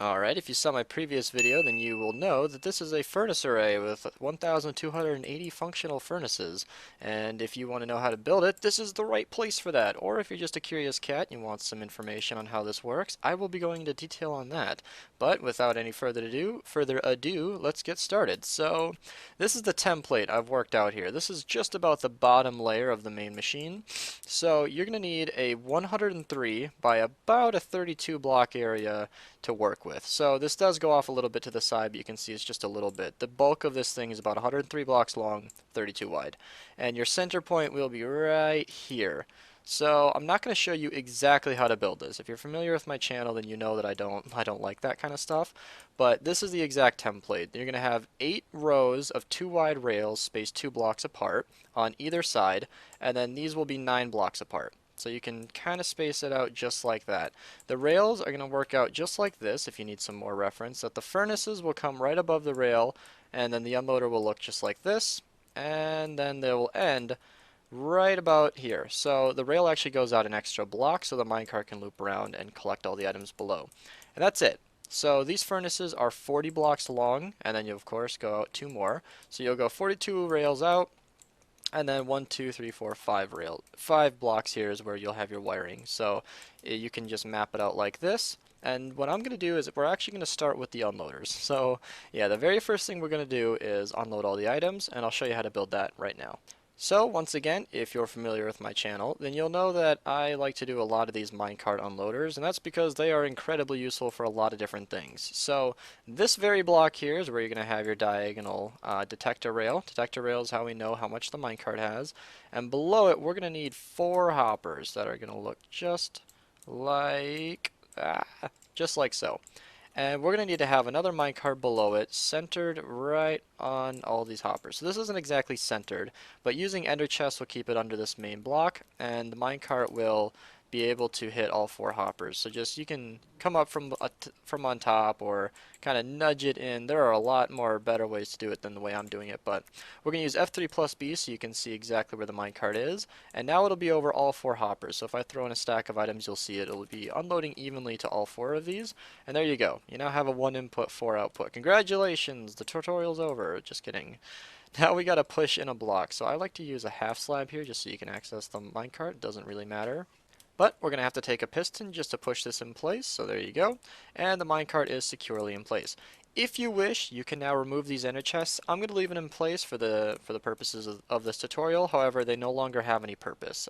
Alright, if you saw my previous video, then you will know that this is a furnace array with 1,280 functional furnaces. And if you want to know how to build it, this is the right place for that. Or if you're just a curious cat and you want some information on how this works, I will be going into detail on that. But without any further ado, let's get started. So, this is the template I've worked out here. This is just about the bottom layer of the main machine. So, you're going to need a 103 by about a 32 block area to work with. So this does go off a little bit to the side, but you can see it's just a little bit. The bulk of this thing is about 103 blocks long, 32 wide. And your center point will be right here. So I'm not going to show you exactly how to build this. If you're familiar with my channel, then you know that I don't like that kind of stuff. But this is the exact template. You're going to have 8 rows of 2 wide rails spaced 2 blocks apart on either side, and then these will be 9 blocks apart. So you can kind of space it out just like that. The rails are going to work out just like this if you need some more reference, that the furnaces will come right above the rail, and then the unloader will look just like this, and then they will end right about here. So the rail actually goes out an extra block so the minecart can loop around and collect all the items below. And that's it. So these furnaces are 40 blocks long, and then you of course go out 2 more. So you'll go 42 rails out, and then 1, 2, 3, 4, 5 blocks here is where you'll have your wiring. So you can just map it out like this. And what I'm going to do is we're actually going to start with the unloaders. So yeah, the very first thing we're going to do is unload all the items, and I'll show you how to build that right now. So once again, if you're familiar with my channel, then you'll know that I like to do a lot of these minecart unloaders, and that's because they are incredibly useful for a lot of different things. So this very block here is where you're going to have your diagonal detector rail. Detector rail is how we know how much the minecart has. And below it, we're going to need 4 hoppers that are going to look just like so. And we're going to need to have another minecart below it, centered right on all these hoppers. So this isn't exactly centered, but using ender chests will keep it under this main block, and the minecart will be able to hit all 4 hoppers. So just you can come up from on top or kind of nudge it in. There are a lot more better ways to do it than the way I'm doing it, but we're going to use F3 plus B so you can see exactly where the minecart is. And now it'll be over all 4 hoppers. So if I throw in a stack of items, you'll see it'll be unloading evenly to all 4 of these. And there you go. You now have a 1 input, 4 output. Congratulations, the tutorial's over. Just kidding. Now we got to push in a block. So I like to use a half slab here just so you can access the minecart. It doesn't really matter. But we're going to have to take a piston just to push this in place, so there you go. And the minecart is securely in place. If you wish, you can now remove these ender chests. I'm going to leave it in place for the purposes of this tutorial. However, they no longer have any purpose.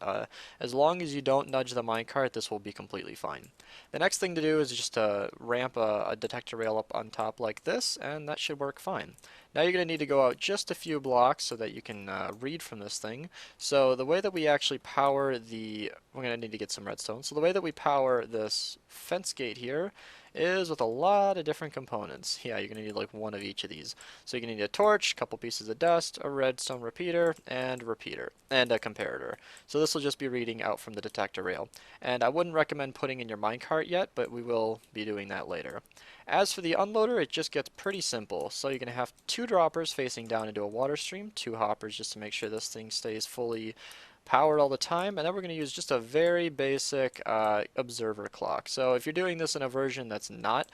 As long as you don't nudge the minecart, this will be completely fine. The next thing to do is just to ramp a detector rail up on top like this, and that should work fine. Now you're going to need to go out just a few blocks so that you can read from this thing. So the way that we actually power we're going to need to get some redstone. So the way that we power this fence gate here is with a lot of different components. Yeah, you're going to need like 1 of each of these. So you're going to need a torch, a couple pieces of dust, a redstone repeater, and a comparator. So this will just be reading out from the detector rail. And I wouldn't recommend putting in your minecart yet, but we will be doing that later. As for the unloader, it just gets pretty simple. So you're going to have 2 droppers facing down into a water stream, 2 hoppers just to make sure this thing stays fully powered all the time, and then we're going to use just a very basic observer clock. So if you're doing this in a version that's not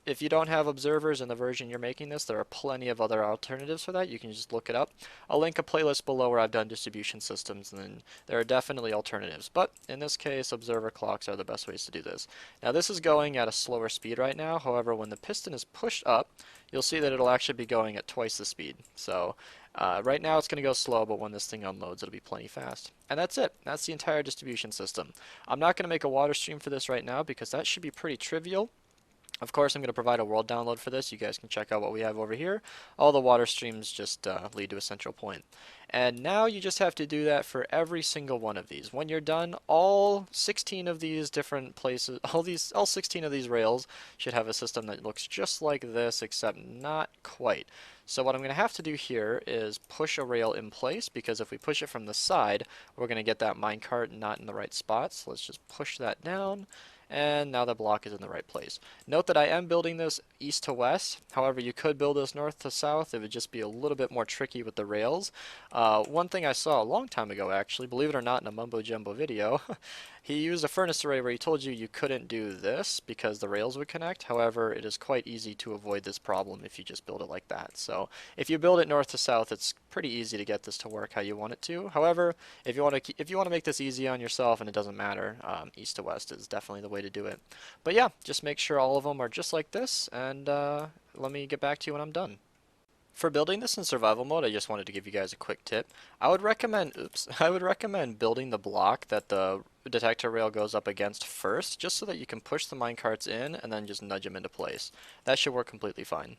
if you don't have observers in the version you're making this, there are plenty of other alternatives for that. You can just look it up. I'll link a playlist below where I've done distribution systems, and then there are definitely alternatives. But in this case, observer clocks are the best ways to do this. Now this is going at a slower speed right now. However, when the piston is pushed up, you'll see that it'll actually be going at twice the speed. So right now it's going to go slow, but when this thing unloads, it'll be plenty fast. And that's it. That's the entire distribution system. I'm not going to make a water stream for this right now because that should be pretty trivial. Of course, I'm going to provide a world download for this. You guys can check out what we have over here. All the water streams just lead to a central point. And now you just have to do that for every single one of these. When you're done, all 16 of these different places, all 16 of these rails should have a system that looks just like this, except not quite. So what I'm going to have to do here is push a rail in place, because if we push it from the side, we're going to get that minecart not in the right spot. So let's just push that down. And now the block is in the right place. Note that I am building this east to west. However, you could build this north to south. It would just be a little bit more tricky with the rails. One thing I saw a long time ago, actually, believe it or not, in a mumbo jumbo video, He used a furnace array where he told you couldn't do this because the rails would connect. However, it is quite easy to avoid this problem if you just build it like that. So if you build it north to south, it's pretty easy to get this to work how you want it to. However, if you want to make this easy on yourself and it doesn't matter, east to west is definitely the way to do it. But yeah, just make sure all of them are just like this, and let me get back to you when I'm done. For building this in survival mode, I just wanted to give you guys a quick tip. I would recommend, I would recommend building the block that the detector rail goes up against first, just so that you can push the minecarts in and then just nudge them into place. That should work completely fine.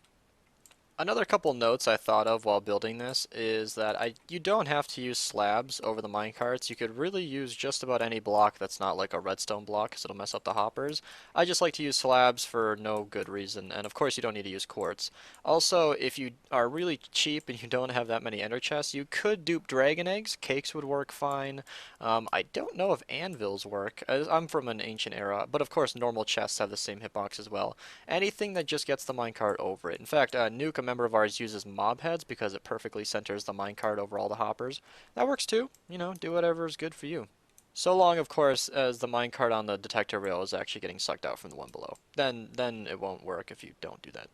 Another couple notes I thought of while building this is that you don't have to use slabs over the minecarts. You could really use just about any block that's not like a redstone block because it'll mess up the hoppers. I just like to use slabs for no good reason, and of course you don't need to use quartz. Also, if you are really cheap and you don't have that many ender chests, you could dupe dragon eggs. Cakes would work fine. I don't know if anvils work. I'm from an ancient era, but of course normal chests have the same hitbox as well. Anything that just gets the minecart over it. In fact, Nuke, a member of ours, uses mob heads because it perfectly centers the minecart over all the hoppers. That works too. You know, do whatever is good for you. So long, of course, as the minecart on the detector rail is actually getting sucked out from the one below. Then it won't work if you don't do that.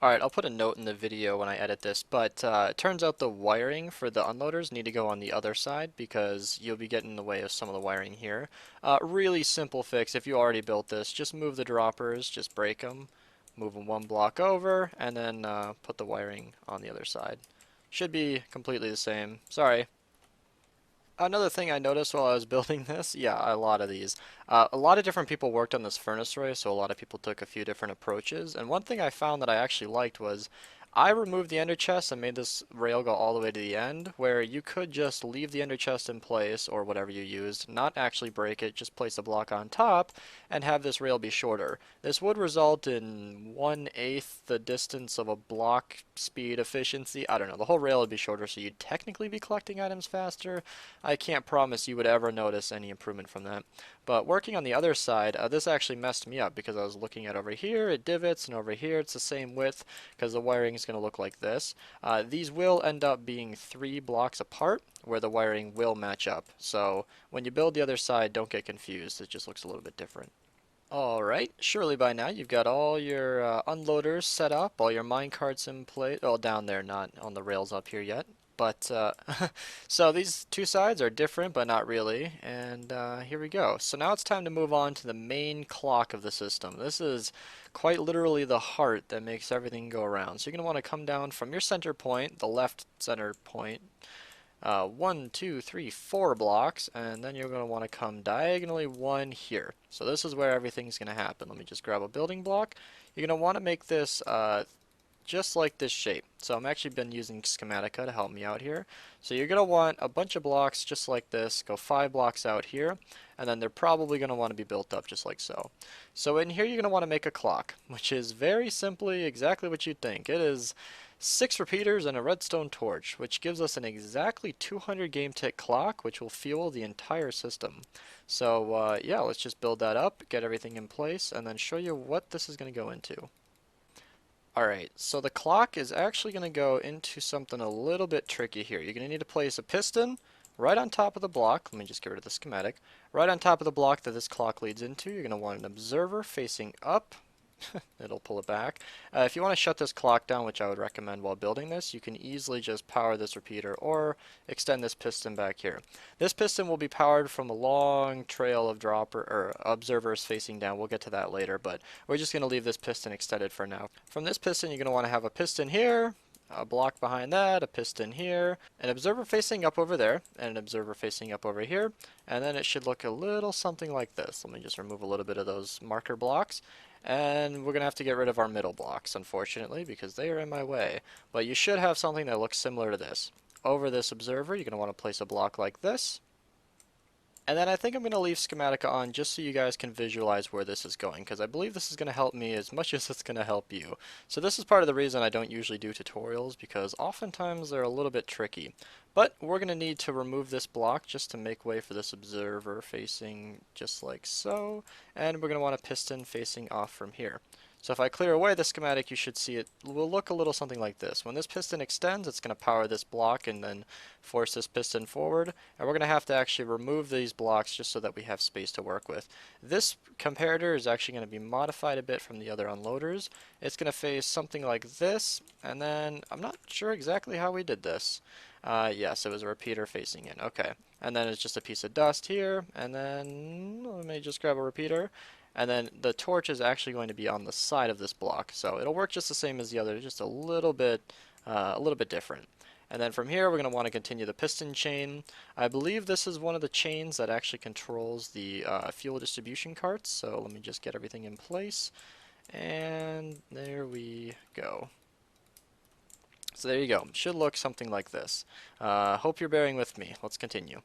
Alright, I'll put a note in the video when I edit this, but it turns out the wiring for the unloaders need to go on the other side because you'll be getting in the way of some of the wiring here. Really simple fix. If you already built this, just move the droppers, just break them, move them one block over, and then put the wiring on the other side. Should be completely the same. Sorry. Another thing I noticed while I was building this, yeah, a lot of these. A lot of different people worked on this furnace array, so a lot of people took a few different approaches. And one thing I found that I actually liked was I removed the ender chest and made this rail go all the way to the end, where you could just leave the ender chest in place, or whatever you used, not actually break it, just place a block on top, and have this rail be shorter. This would result in 1/8 the distance of a block speed efficiency. I don't know, the whole rail would be shorter, so you'd technically be collecting items faster. I can't promise you would ever notice any improvement from that. But working on the other side, this actually messed me up because I was looking at over here, it divots, and over here it's the same width because the wiring is going to look like this. These will end up being 3 blocks apart where the wiring will match up. So when you build the other side, don't get confused. It just looks a little bit different. Alright, surely by now you've got all your unloaders set up, all your minecarts in place. Oh, down there, not on the rails up here yet. But, so these two sides are different, but not really. And here we go. So now it's time to move on to the main clock of the system. This is quite literally the heart that makes everything go around. So you're going to want to come down from your center point, the left center point, 1, 2, 3, 4 blocks, and then you're going to want to come diagonally 1 here. So this is where everything's going to happen. Let me just grab a building block. You're going to want to make this just like this shape. So I'm actually been using Schematica to help me out here. So you're going to want a bunch of blocks just like this, go 5 blocks out here, and then they're probably going to want to be built up just like so. So in here you're going to want to make a clock, which is very simply exactly what you'd think. It is 6 repeaters and a redstone torch, which gives us an exactly 200 game tick clock, which will fuel the entire system. So yeah, let's just build that up, get everything in place, and then show you what this is going to go into. Alright, so the clock is actually going to go into something a little bit tricky here. You're going to need to place a piston right on top of the block. Let me just get rid of the schematic. Right on top of the block that this clock leads into, you're going to want an observer facing up. It'll pull it back. If you want to shut this clock down, which I would recommend while building this, you can easily just power this repeater or extend this piston back here. This piston will be powered from a long trail of observers facing down. We'll get to that later, but we're just going to leave this piston extended for now. From this piston, you're going to want to have a piston here, a block behind that, a piston here, an observer facing up over there, and an observer facing up over here, and then it should look a little something like this. Let me just remove a little bit of those marker blocks. And we're going to have to get rid of our middle blocks, unfortunately, because they are in my way. But you should have something that looks similar to this. Over this observer, you're going to want to place a block like this. And then I think I'm going to leave Schematica on just so you guys can visualize where this is going, because I believe this is going to help me as much as it's going to help you. So this is part of the reason I don't usually do tutorials, because oftentimes they're a little bit tricky. But we're going to need to remove this block just to make way for this observer facing just like so. And we're going to want a piston facing off from here. So if I clear away the schematic, you should see it will look a little something like this. When this piston extends, it's going to power this block and then force this piston forward. And we're going to have to actually remove these blocks just so that we have space to work with. This comparator is actually going to be modified a bit from the other unloaders. It's going to face something like this, and then I'm not sure exactly how we did this. Yes, it was a repeater facing in. Okay. And then it's just a piece of dust here, and then let me just grab a repeater. And then the torch is actually going to be on the side of this block, so it'll work just the same as the other, just a little bit different. And then from here, we're going to want to continue the piston chain. I believe this is one of the chains that actually controls the fuel distribution carts. So let me just get everything in place, and there we go. So there you go. Should look something like this. Hope you're bearing with me. Let's continue.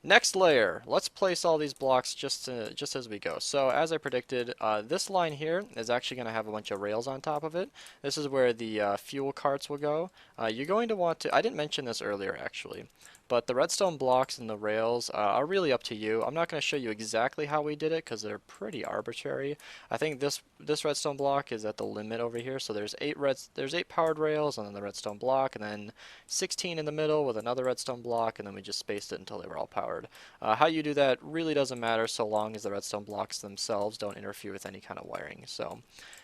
Next layer, let's place all these blocks just as we go. So as I predicted, this line here is actually going to have a bunch of rails on top of it. This is where the fuel carts will go. You're going to want to, I didn't mention this earlier actually, but the redstone blocks and the rails are really up to you. I'm not going to show you exactly how we did it because they're pretty arbitrary. I think this redstone block is at the limit over here. So there's eight powered rails, and then the redstone block, and then 16 in the middle with another redstone block, and then we just spaced it until they were all powered. How you do that really doesn't matter so long as the redstone blocks themselves don't interfere with any kind of wiring. So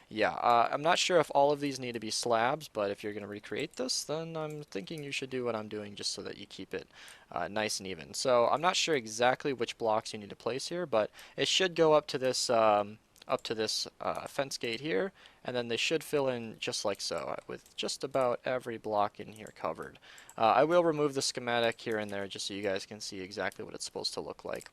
yeah, I'm not sure if all of these need to be slabs, but if you're going to recreate this, then I'm thinking you should do what I'm doing just so that you keep it nice and even. So I'm not sure exactly which blocks you need to place here, but it should go up to this fence gate here, and then they should fill in just like so, with just about every block in here covered. I will remove the schematic here and there just so you guys can see exactly what it's supposed to look like.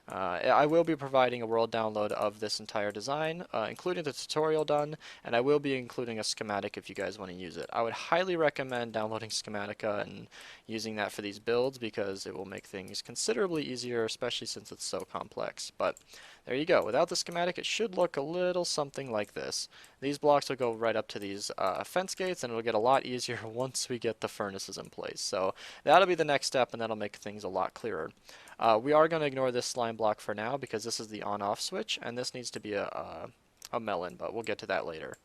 I will be providing a world download of this entire design, including the tutorial done, and I will be including a schematic if you guys want to use it. I would highly recommend downloading Schematica and using that for these builds because it will make things considerably easier, especially since it's so complex. But there you go. Without the schematic, it should look a little something like this. These blocks will go right up to these fence gates, and it'll get a lot easier once we get the furnaces in place. So that'll be the next step, and that'll make things a lot clearer. We are going to ignore this slime block for now because this is the on-off switch, and this needs to be a melon, but we'll get to that later.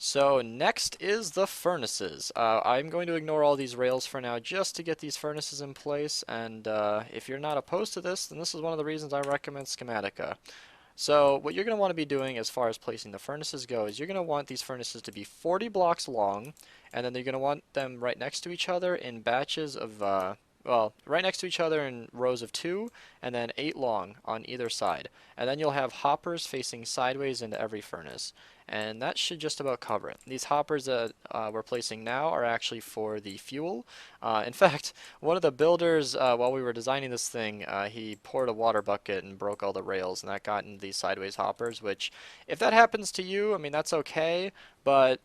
So next is the furnaces. I'm going to ignore all these rails for now just to get these furnaces in place, and if you're not opposed to this, then this is one of the reasons I recommend Schematica. So what you're going to want to be doing as far as placing the furnaces go is you're going to want these furnaces to be 40 blocks long, and then you're going to want them right next to each other in batches of well, right next to each other in rows of 2, and then 8 long on either side. And then you'll have hoppers facing sideways into every furnace. And that should just about cover it. These hoppers that we're placing now are actually for the fuel. In fact, one of the builders, while we were designing this thing, he poured a water bucket and broke all the rails, and that got into these sideways hoppers, which, if that happens to you, I mean, that's okay, but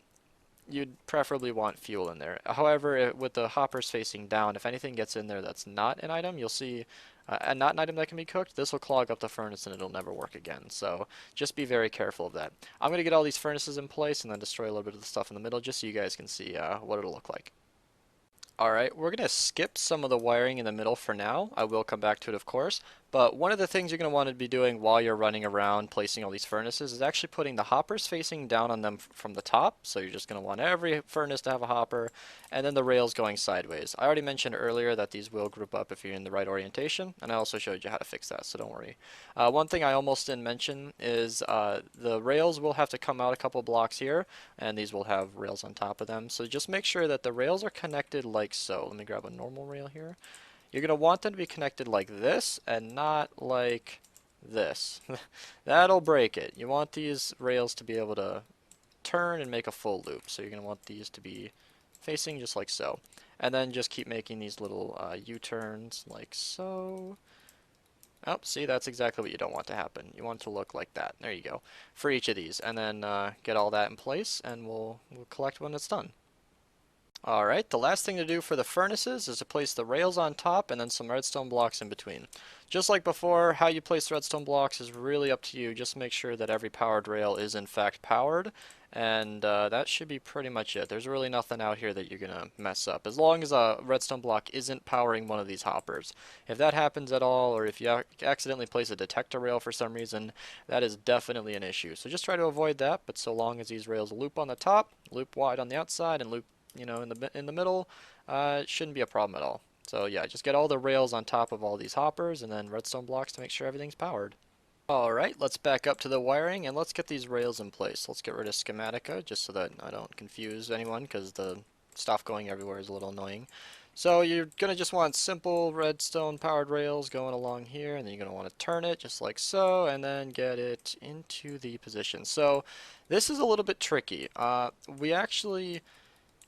you'd preferably want fuel in there. However, with the hoppers facing down, if anything gets in there that's not an item, you'll see not an item that can be cooked, this will clog up the furnace and it'll never work again. So just be very careful of that. I'm going to get all these furnaces in place and then destroy a little bit of the stuff in the middle just so you guys can see what it'll look like. Alright, we're going to skip some of the wiring in the middle for now. I will come back to it, of course. But one of the things you're going to want to be doing while you're running around placing all these furnaces is actually putting the hoppers facing down on them from the top. So you're just going to want every furnace to have a hopper, and then the rails going sideways. I already mentioned earlier that these will group up if you're in the right orientation, and I also showed you how to fix that, so don't worry. One thing I almost didn't mention is the rails will have to come out a couple blocks here, and these will have rails on top of them. So just make sure that the rails are connected like so. Let me grab a normal rail here. You're going to want them to be connected like this and not like this. That'll break it. You want these rails to be able to turn and make a full loop. So you're going to want these to be facing just like so. And then just keep making these little U-turns like so. Oh, see, that's exactly what you don't want to happen. You want it to look like that. There you go. For each of these. And then get all that in place, and we'll collect when it's done. Alright, the last thing to do for the furnaces is to place the rails on top and then some redstone blocks in between. Just like before, how you place the redstone blocks is really up to you. Just make sure that every powered rail is in fact powered, and that should be pretty much it. There's really nothing out here that you're going to mess up, as long as a redstone block isn't powering one of these hoppers. If that happens at all, or if you accidentally place a detector rail for some reason, that is definitely an issue. So just try to avoid that, but so long as these rails loop on the top, loop wide on the outside, and loop in the middle, it shouldn't be a problem at all. So yeah, just get all the rails on top of all these hoppers and then redstone blocks to make sure everything's powered. Alright, let's back up to the wiring and let's get these rails in place. Let's get rid of schematica just so that I don't confuse anyone because the stuff going everywhere is a little annoying. So you're going to just want simple redstone powered rails going along here, and then you're going to want to turn it just like so and then get it into the position. So this is a little bit tricky.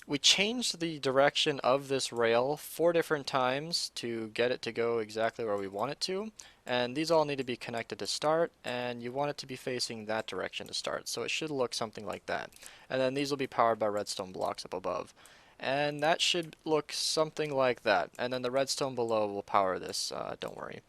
We changed the direction of this rail 4 different times to get it to go exactly where we want it to, and these all need to be connected to start, and you want it to be facing that direction to start, so it should look something like that. And then these will be powered by redstone blocks up above. And that should look something like that, and then the redstone below will power this, don't worry.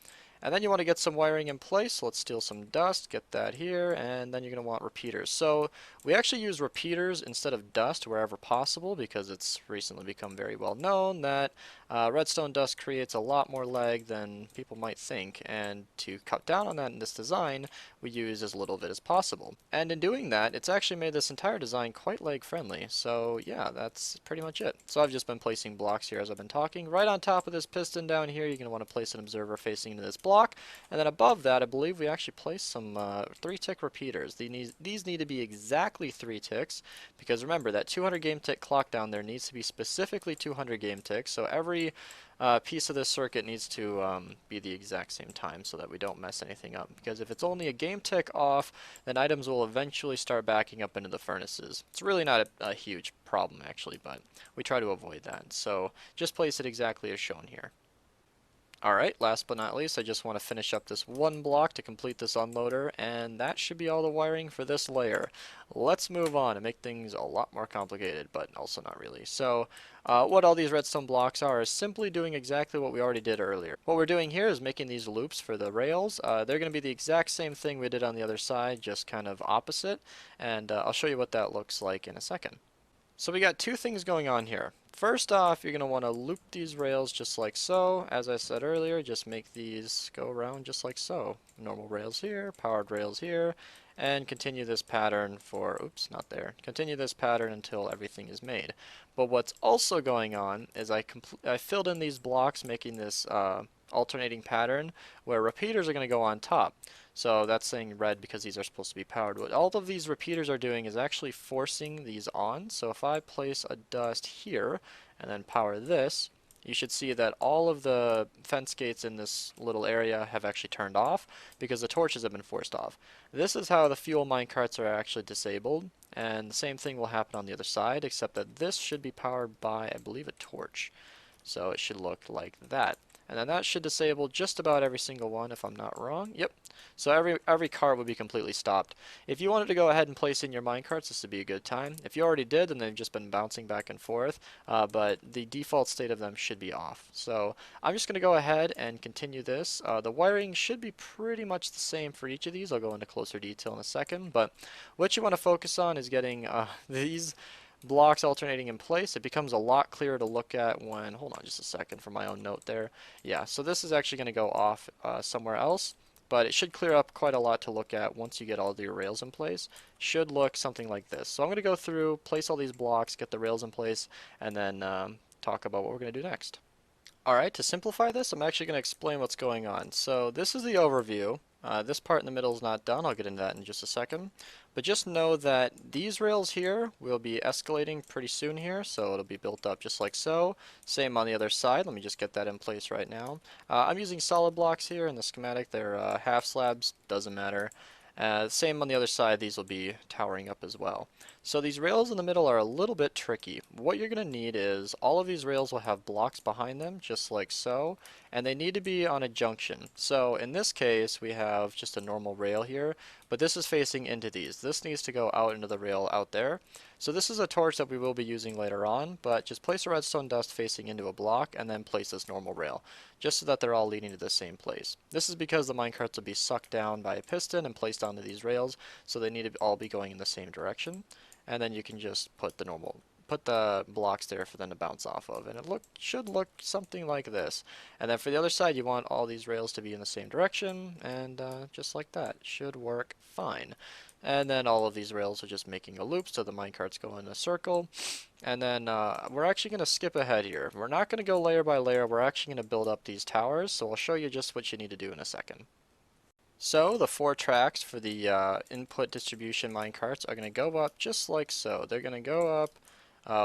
And then you want to get some wiring in place. So let's steal some dust, get that here, and then you're going to want repeaters. So we actually use repeaters instead of dust wherever possible because it's recently become very well known that redstone dust creates a lot more lag than people might think, and to cut down on that in this design, we use as little of it as possible. And in doing that, it's actually made this entire design quite lag friendly. So yeah, that's pretty much it. So I've just been placing blocks here as I've been talking. Right on top of this piston down here, you're going to want to place an observer facing into this block, and then above that, I believe we actually placed some 3-tick repeaters. These need to be exactly 3 ticks, because remember that 200 game tick clock down there needs to be specifically 200 game ticks, so every piece of this circuit needs to be the exact same time so that we don't mess anything up, because if it's only a game tick off, then items will eventually start backing up into the furnaces. It's really not a huge problem actually, but we try to avoid that, so just place it exactly as shown here. Alright, last but not least, I just want to finish up this one block to complete this unloader, and that should be all the wiring for this layer. Let's move on and make things a lot more complicated, but also not really. So, what all these redstone blocks are is simply doing exactly what we already did earlier. What we're doing here is making these loops for the rails. They're going to be the exact same thing we did on the other side, just kind of opposite, and I'll show you what that looks like in a second. So we got 2 things going on here. First off, you're going to want to loop these rails just like so. As I said earlier, just make these go around just like so. Normal rails here, powered rails here, and continue this pattern for, oops, not there. Continue this pattern until everything is made. But what's also going on is I filled in these blocks making this alternating pattern where repeaters are going to go on top. So that's saying red because these are supposed to be powered. What all of these repeaters are doing is actually forcing these on. So if I place a dust here and then power this, you should see that all of the fence gates in this little area have actually turned off because the torches have been forced off. This is how the fuel minecarts are actually disabled, and the same thing will happen on the other side, except that this should be powered by, I believe, a torch. So it should look like that. And then that should disable just about every single one if I'm not wrong. Yep. So every cart would be completely stopped. If you wanted to go ahead and place in your minecarts, this would be a good time. If you already did, then they've just been bouncing back and forth, but the default state of them should be off. So I'm just going to go ahead and continue this. The wiring should be pretty much the same for each of these. I'll go into closer detail in a second, but what you want to focus on is getting these blocks alternating in place. It becomes a lot clearer to look at when, hold on just a second for my own note there. Yeah, so this is actually going to go off somewhere else, but it should clear up quite a lot to look at once you get all your rails in place. Should look something like this. So I'm going to go through, place all these blocks, get the rails in place, and then talk about what we're going to do next. Alright, to simplify this, I'm actually going to explain what's going on. So this is the overview. This part in the middle is not done. I'll get into that in just a second. But just know that these rails here will be escalating pretty soon here, so it'll be built up just like so. Same on the other side. Let me just get that in place right now. I'm using solid blocks here in the schematic. They're half slabs, doesn't matter. Same on the other side, these will be towering up as well. So these rails in the middle are a little bit tricky. What you're going to need is all of these rails will have blocks behind them, just like so, and they need to be on a junction. So in this case, we have just a normal rail here, but this is facing into these. This needs to go out into the rail out there. So this is a torch that we will be using later on, but just place a redstone dust facing into a block and then place this normal rail, just so that they're all leading to the same place. This is because the minecarts will be sucked down by a piston and placed onto these rails, so they need to all be going in the same direction. And then you can just put the blocks there for them to bounce off of, and it should look something like this. And then for the other side, you want all these rails to be in the same direction, and just like that, should work fine. And then all of these rails are just making a loop, so the minecarts go in a circle. And then we're actually going to skip ahead here. We're not going to go layer by layer. We're actually going to build up these towers, so I'll show you just what you need to do in a second. So the 4 tracks for the input distribution minecarts are going to go up just like so. They're going to go up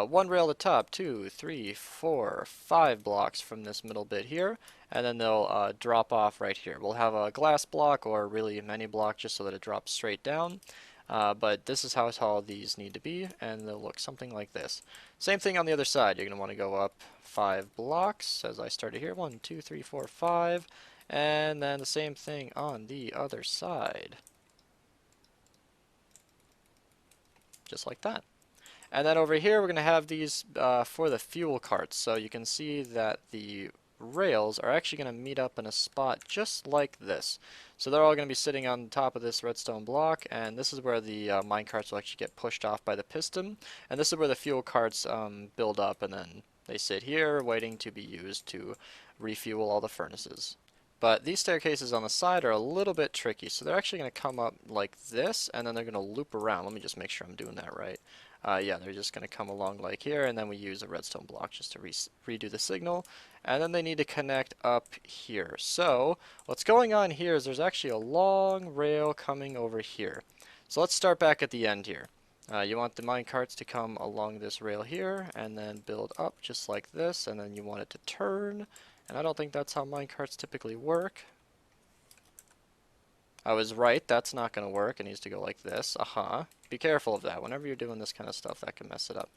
1 rail at the top, 2, 3, 4, 5 blocks from this middle bit here, and then they'll drop off right here. We'll have a glass block or really many block just so that it drops straight down. But this is how tall these need to be, and they'll look something like this. Same thing on the other side. You're going to want to go up 5 blocks as I started here. 1, 2, 3, 4, 5. And then the same thing on the other side. Just like that. And then over here we're going to have these for the fuel carts. So you can see that the rails are actually going to meet up in a spot just like this. So they're all going to be sitting on top of this redstone block, and this is where the minecarts will actually get pushed off by the piston. And this is where the fuel carts build up, and then they sit here waiting to be used to refuel all the furnaces. But these staircases on the side are a little bit tricky, so they're actually going to come up like this, and then they're going to loop around. Let me just make sure I'm doing that right. Yeah, they're just going to come along like here, and then we use a redstone block just to redo the signal. And then they need to connect up here. So what's going on here is there's actually a long rail coming over here. So let's start back at the end here. You want the minecarts to come along this rail here, and then build up just like this, and then you want it to turn. And I don't think that's how minecarts typically work. I was right, that's not going to work. It needs to go like this. Be careful of that. Whenever you're doing this kind of stuff, that can mess it up.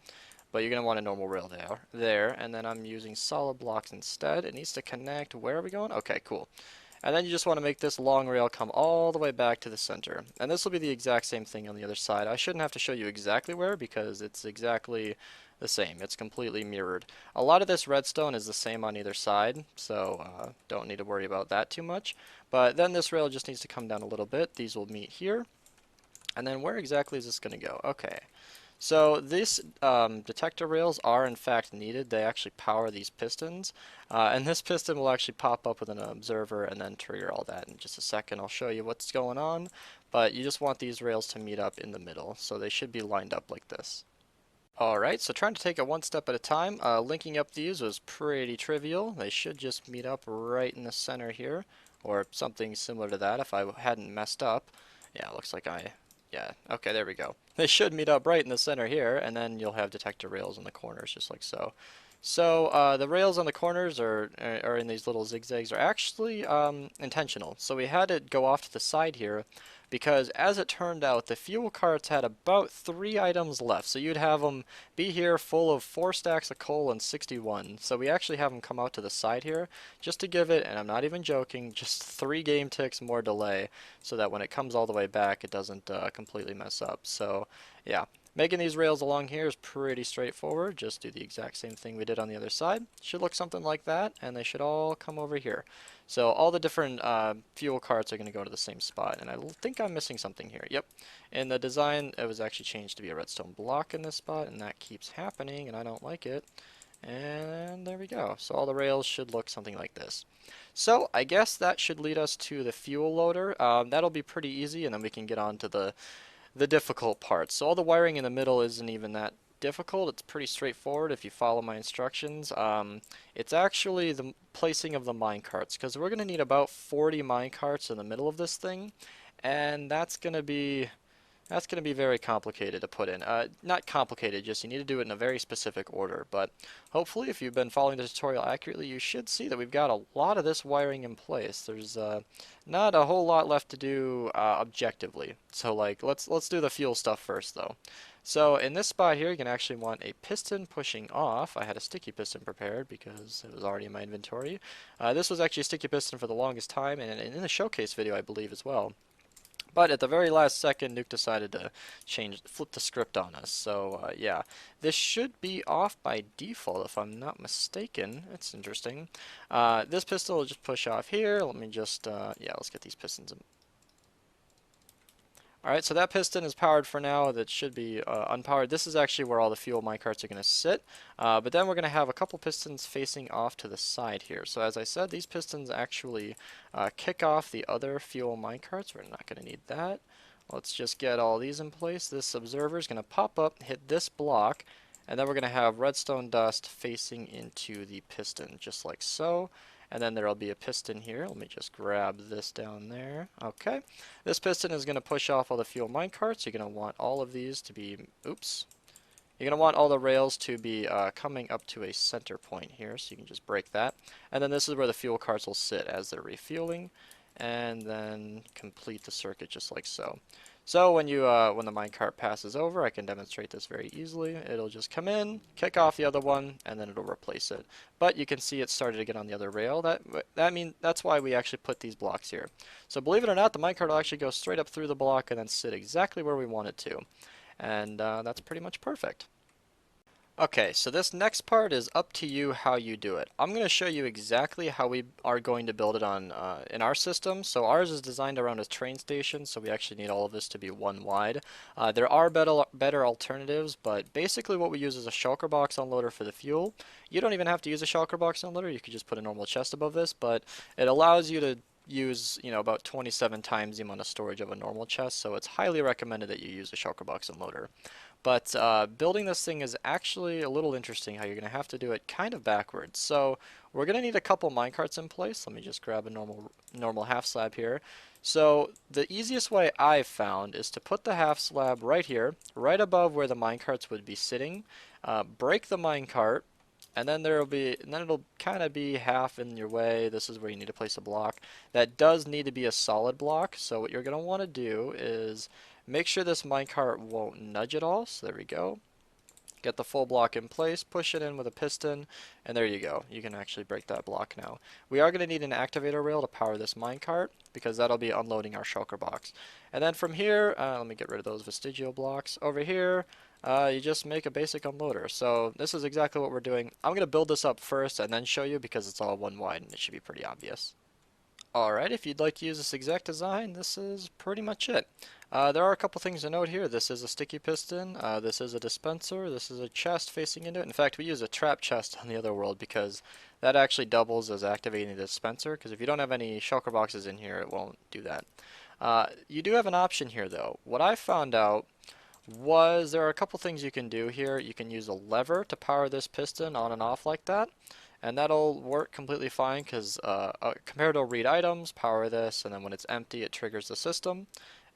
But you're going to want a normal rail there. And then I'm using solid blocks instead. It needs to connect. Where are we going? Okay, cool. And then you just want to make this long rail come all the way back to the center. And this will be the exact same thing on the other side. I shouldn't have to show you exactly where because it's exactly the same. It's completely mirrored. A lot of this redstone is the same on either side, so don't need to worry about that too much. But then this rail just needs to come down a little bit. These will meet here. And then where exactly is this going to go? Okay. So these detector rails are in fact needed. They actually power these pistons. And this piston will actually pop up with an observer and then trigger all that in just a second. I'll show you what's going on. But you just want these rails to meet up in the middle. So they should be lined up like this. Alright, so trying to take it one step at a time. Linking up these was pretty trivial. They should just meet up right in the center here. Or something similar to that if I hadn't messed up. Yeah, it looks like yeah, okay, there we go. They should meet up right in the center here, and then you'll have detector rails in the corners, just like so. So the rails on the corners are in these little zigzags are actually intentional. So we had it go off to the side here because as it turned out, the fuel carts had about 3 items left. So you'd have them be here full of 4 stacks of coal and 61. So we actually have them come out to the side here just to give it, and I'm not even joking, just 3 game ticks more delay so that when it comes all the way back, it doesn't completely mess up. So yeah. Making these rails along here is pretty straightforward. Just do the exact same thing we did on the other side. Should look something like that, and they should all come over here. So all the different fuel carts are going to go to the same spot, and I think I'm missing something here. Yep. In the design, it was actually changed to be a redstone block in this spot, and that keeps happening, and I don't like it. And there we go. So all the rails should look something like this. So I guess that should lead us to the fuel loader. That'll be pretty easy, and then we can get on to the difficult parts. So all the wiring in the middle isn't even that difficult. It's pretty straightforward if you follow my instructions. It's actually the placing of the minecarts, because we're going to need about 40 minecarts in the middle of this thing, and that's going to be That's going to be very complicated to put in. Not complicated, just you need to do it in a very specific order. But hopefully, if you've been following the tutorial accurately, you should see that we've got a lot of this wiring in place. There's not a whole lot left to do objectively. So like, let's do the fuel stuff first, though. So in this spot here, you're going to actually want a piston pushing off. I had a sticky piston prepared because it was already in my inventory. This was actually a sticky piston for the longest time, and in the showcase video, I believe, as well. But at the very last second, Nuke decided to flip the script on us. So yeah, this should be off by default if I'm not mistaken. It's interesting. This piston will just push off here. Let me just, yeah, let's get these pistons in. Alright, so that piston is powered for now. That should be unpowered. This is actually where all the fuel minecarts are going to sit. But then we're going to have a couple pistons facing off to the side here. So as I said, these pistons actually kick off the other fuel minecarts. We're not going to need that. Let's just get all these in place. This observer is going to pop up, hit this block, and then we're going to have redstone dust facing into the piston, just like so. And then there'll be a piston here. Let me just grab this down there. Okay. This piston is going to push off all the fuel minecarts. You're going to want all of these to be, oops. You're going to want all the rails to be coming up to a center point here, so you can just break that. And then this is where the fuel carts will sit as they're refueling, and then complete the circuit just like so. So when the minecart passes over, I can demonstrate this very easily. It'll just come in, kick off the other one, and then it'll replace it. But you can see it started to get on the other rail. That's why we actually put these blocks here. So believe it or not, the minecart will actually go straight up through the block and then sit exactly where we want it to. And that's pretty much perfect. Okay, so this next part is up to you how you do it. I'm going to show you exactly how we are going to build it on in our system. So ours is designed around a train station, so we actually need all of this to be one wide. There are better alternatives, but basically what we use is a shulker box unloader for the fuel. You don't even have to use a shulker box unloader, you could just put a normal chest above this, but it allows you to use, about 27 times the amount of storage of a normal chest, so it's highly recommended that you use a shulker box unloader. But building this thing is actually a little interesting how you're going to have to do it kind of backwards. So we're going to need a couple minecarts in place. Let me just grab a normal half slab here. So the easiest way I've found is to put the half slab right here, right above where the minecarts would be sitting, break the minecart, and then it'll kind of be half in your way. This is where you need to place a block. That does need to be a solid block. So what you're going to want to do is make sure this minecart won't nudge at all. So there we go. Get the full block in place, push it in with a piston, and there you go. You can actually break that block now. We are going to need an activator rail to power this minecart because that'll be unloading our shulker box. And then from here, let me get rid of those vestigial blocks. Over here, you just make a basic unloader. So this is exactly what we're doing. I'm going to build this up first and then show you because it's all one wide and it should be pretty obvious. Alright, if you'd like to use this exact design, this is pretty much it. There are a couple things to note here. This is a sticky piston, this is a dispenser, this is a chest facing into it. In fact, we use a trap chest on the other world because that actually doubles as activating the dispenser, because if you don't have any shulker boxes in here, it won't do that. You do have an option here though. What I found out was there are a couple things you can do here. You can use a lever to power this piston on and off like that. And that'll work completely fine because compared to read items, power this, and then when it's empty, it triggers the system.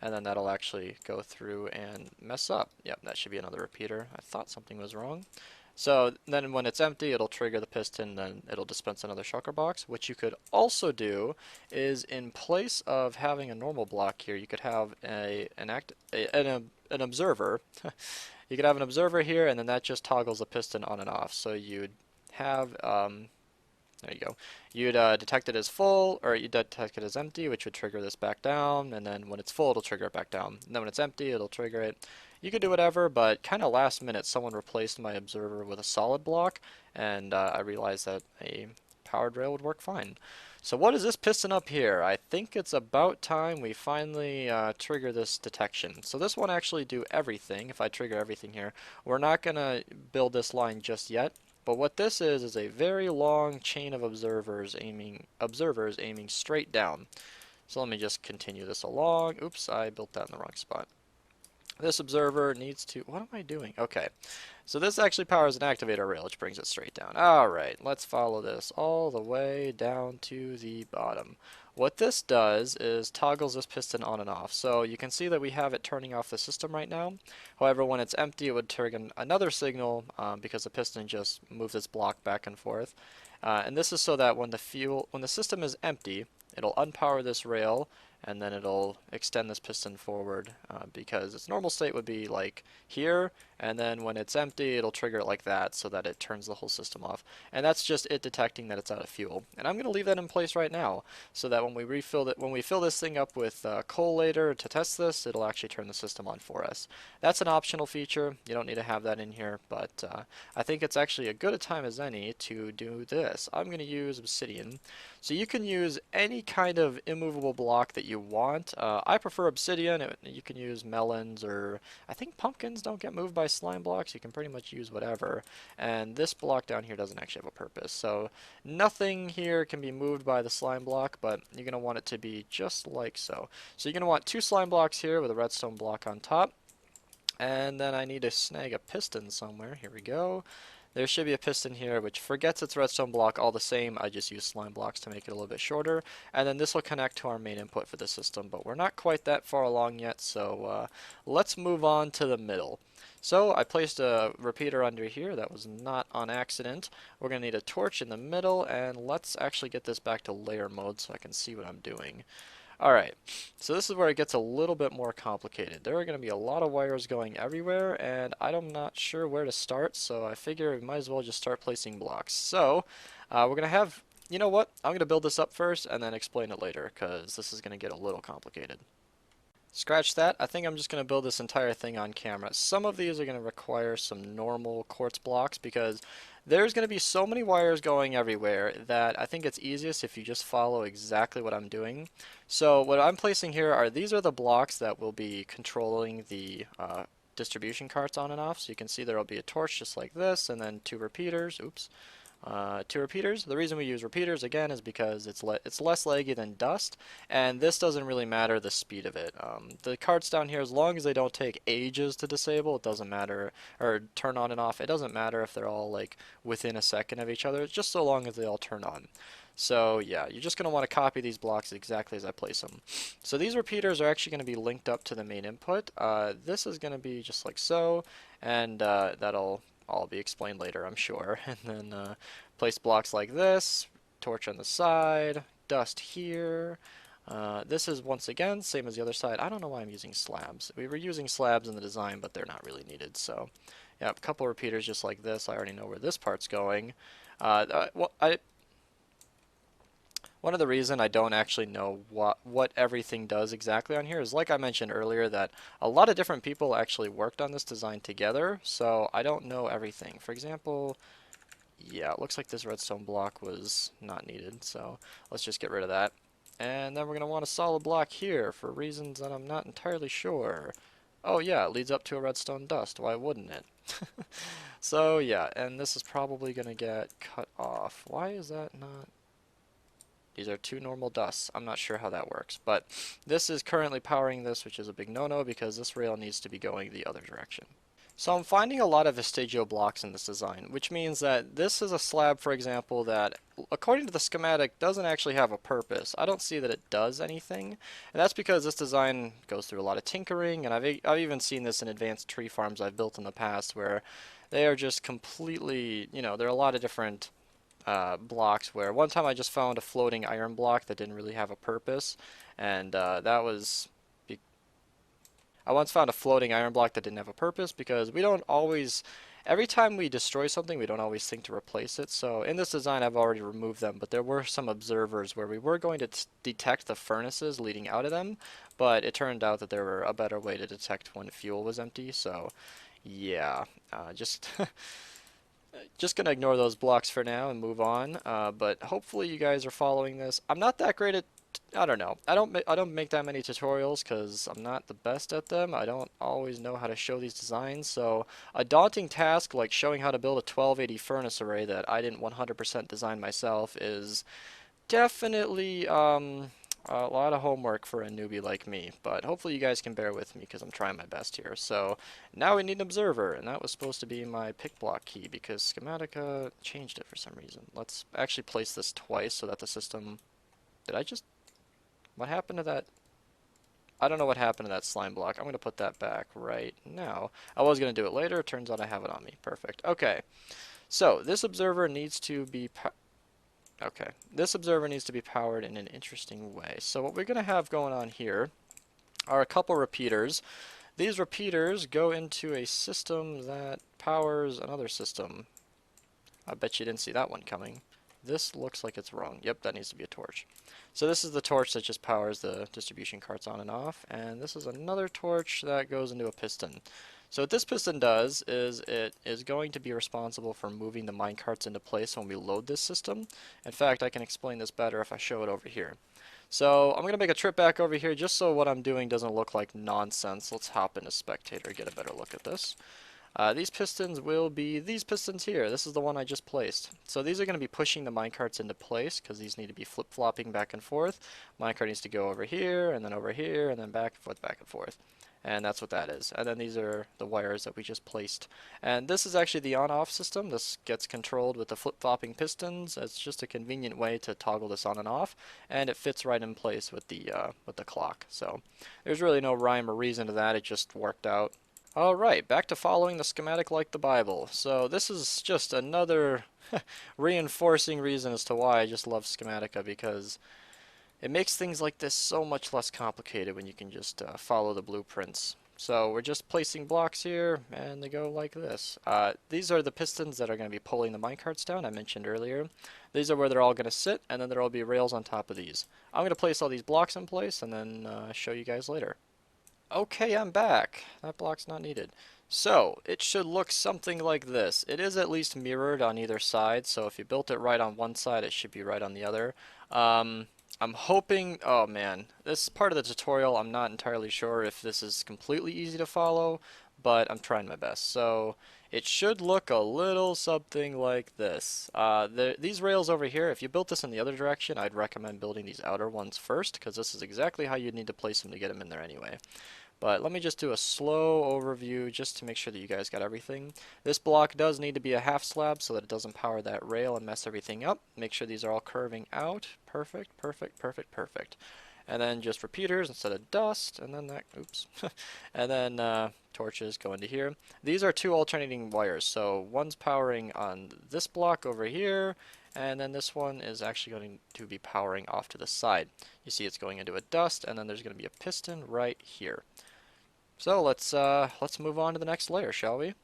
And then that'll actually go through and mess up. Yep, that should be another repeater. I thought something was wrong. So then when it's empty, it'll trigger the piston, then it'll dispense another shulker box. What you could also do is in place of having a normal block here, you could have an observer. You could have an observer here, and then that just toggles the piston on and off. So you'd have, there you go, you'd detect it as full, or you'd detect it as empty, which would trigger this back down, and then when it's full, it'll trigger it back down. And then when it's empty, it'll trigger it. You could do whatever, but kind of last minute, someone replaced my observer with a solid block, and I realized that a powered rail would work fine. So what is this piston up here? I think it's about time we finally trigger this detection. So this won't actually do everything if I trigger everything here. We're not going to build this line just yet. But what this is a very long chain of observers aiming straight down. So let me just continue this along. Oops, I built that in the wrong spot. This observer needs to, what am I doing? Okay, so this actually powers an activator rail, which brings it straight down. Alright, let's follow this all the way down to the bottom. What this does is toggles this piston on and off. So you can see that we have it turning off the system right now. However, when it's empty, it would trigger another signal because the piston just moves its block back and forth. And this is so that when the system is empty, it'll unpower this rail and then it'll extend this piston forward because its normal state would be like here, and then when it's empty, it'll trigger it like that so that it turns the whole system off. And that's just it detecting that it's out of fuel. And I'm going to leave that in place right now so that when we fill this thing up with coal later to test this, it'll actually turn the system on for us. That's an optional feature. You don't need to have that in here, but I think it's actually a good a time as any to do this. I'm going to use obsidian. So you can use any kind of immovable block that you want. I prefer obsidian. You can use melons, or I think pumpkins don't get moved by slime blocks. You can pretty much use whatever. And this block down here doesn't actually have a purpose. So nothing here can be moved by the slime block, but you're going to want it to be just like so. So you're going to want 2 slime blocks here with a redstone block on top. And then I need to snag a piston somewhere. Here we go. There should be a piston here which forgets its redstone block all the same. I just use slime blocks to make it a little bit shorter. And then this will connect to our main input for the system, but we're not quite that far along yet, so let's move on to the middle. So I placed a repeater under here. That was not on accident. We're going to need a torch in the middle, and let's actually get this back to layer mode so I can see what I'm doing. Alright, so this is where it gets a little bit more complicated. There are going to be a lot of wires going everywhere, and I'm not sure where to start, so I figure we might as well just start placing blocks. So, we're going to have, you know what, I'm going to build this up first and then explain it later, because this is going to get a little complicated. Scratch that. I think I'm just going to build this entire thing on camera. Some of these are going to require some normal quartz blocks because there's going to be so many wires going everywhere that I think it's easiest if you just follow exactly what I'm doing. So what I'm placing here these are the blocks that will be controlling the distribution carts on and off. So you can see there will be a torch just like this, and then 2 repeaters. Oops. 2 repeaters. The reason we use repeaters again is because it's less laggy than dust, and this doesn't really matter the speed of it. The carts down here, as long as they don't take ages to disable, it doesn't matter, or turn on and off. It doesn't matter if they're all like within a second of each other. It's just so long as they all turn on. So yeah, you're just going to want to copy these blocks exactly as I place them. So these repeaters are actually going to be linked up to the main input. This is going to be just like so, and that'll all be explained later, I'm sure. And then place blocks like this, torch on the side, dust here. This is once again same as the other side. I don't know why I'm using slabs. We were using slabs in the design, but they're not really needed. So yeah, a couple repeaters just like this. I already know where this part's going. One of the reasons I don't actually know what everything does exactly on here is, like I mentioned earlier, that a lot of different people actually worked on this design together, so I don't know everything. For example, yeah, it looks like this redstone block was not needed, so let's just get rid of that. And then we're going to want a solid block here for reasons that I'm not entirely sure. Oh yeah, it leads up to a redstone dust. Why wouldn't it? So yeah, and this is probably going to get cut off. Why is that not... These are 2 normal dusts. I'm not sure how that works, but this is currently powering this, which is a big no-no because this rail needs to be going the other direction. So I'm finding a lot of vestigial blocks in this design, which means that this is a slab, for example, that according to the schematic doesn't actually have a purpose. I don't see that it does anything, and that's because this design goes through a lot of tinkering, and I've even seen this in advanced tree farms I've built in the past where they are just completely, you know, there are a lot of different blocks where one time I just found a floating iron block that didn't really have a purpose, and that was... I once found a floating iron block that didn't have a purpose because we don't always... Every time we destroy something, we don't always think to replace it. So in this design, I've already removed them, but there were some observers where we were going to detect the furnaces leading out of them, but it turned out that there were a better way to detect when fuel was empty. So yeah, just gonna ignore those blocks for now and move on, but hopefully you guys are following this. I'm not that great at, I don't know, I don't make that many tutorials because I'm not the best at them. I don't always know how to show these designs, so a daunting task like showing how to build a 1280 furnace array that I didn't 100% design myself is definitely a lot of homework for a newbie like me, but hopefully you guys can bear with me because I'm trying my best here. So now we need an observer, and that was supposed to be my pick block key because Schematica changed it for some reason. Let's actually place this twice so that the system... Did I just... What happened to that? I don't know what happened to that slime block. I'm going to put that back right now. I was going to do it later. It turns out I have it on me. Perfect. Okay. So this observer needs to be okay. This observer needs to be powered in an interesting way. So what we're going to have going on here are a couple repeaters. These repeaters go into a system that powers another system. I bet you didn't see that one coming. This looks like it's wrong. Yep, that needs to be a torch. So this is the torch that just powers the distribution carts on and off, and this is another torch that goes into a piston. So what this piston does is it is going to be responsible for moving the minecarts into place when we load this system. In fact, I can explain this better if I show it over here. So I'm going to make a trip back over here just so what I'm doing doesn't look like nonsense. Let's hop into Spectator, get a better look at this. These pistons will be these pistons here. This is the one I just placed. So these are going to be pushing the minecarts into place because these need to be flip-flopping back and forth. Minecart needs to go over here, and then back and forth. And that's what that is. And then these are the wires that we just placed. And this is actually the on-off system. This gets controlled with the flip-flopping pistons. It's just a convenient way to toggle this on and off, and it fits right in place with the clock. So there's really no rhyme or reason to that. It just worked out. Alright, back to following the schematic like the Bible. So this is just another reinforcing reason as to why I just love Schematica, because it makes things like this so much less complicated when you can just follow the blueprints. So we're just placing blocks here, and they go like this. These are the pistons that are going to be pulling the minecarts down, I mentioned earlier. These are where they're all going to sit, and then there will be rails on top of these. I'm going to place all these blocks in place, and then show you guys later. Okay, I'm back. That block's not needed. So, it should look something like this. It is at least mirrored on either side, so if you built it right on one side, it should be right on the other. I'm hoping, oh man, this part of the tutorial, I'm not entirely sure if this is completely easy to follow, but I'm trying my best. So, it should look a little something like this. These rails over here, if you built this in the other direction, I'd recommend building these outer ones first, because this is exactly how you'd need to place them to get them in there anyway. But let me just do a slow overview just to make sure that you guys got everything. This block does need to be a half slab so that it doesn't power that rail and mess everything up. Make sure these are all curving out. Perfect, perfect, perfect, perfect. And then just repeaters instead of dust, and then that, oops. And then torches go into here. These are two alternating wires, so one's powering on this block over here, and then this one is actually going to be powering off to the side. You see it's going into a dust, and then there's going to be a piston right here. So let's move on to the next layer, shall we?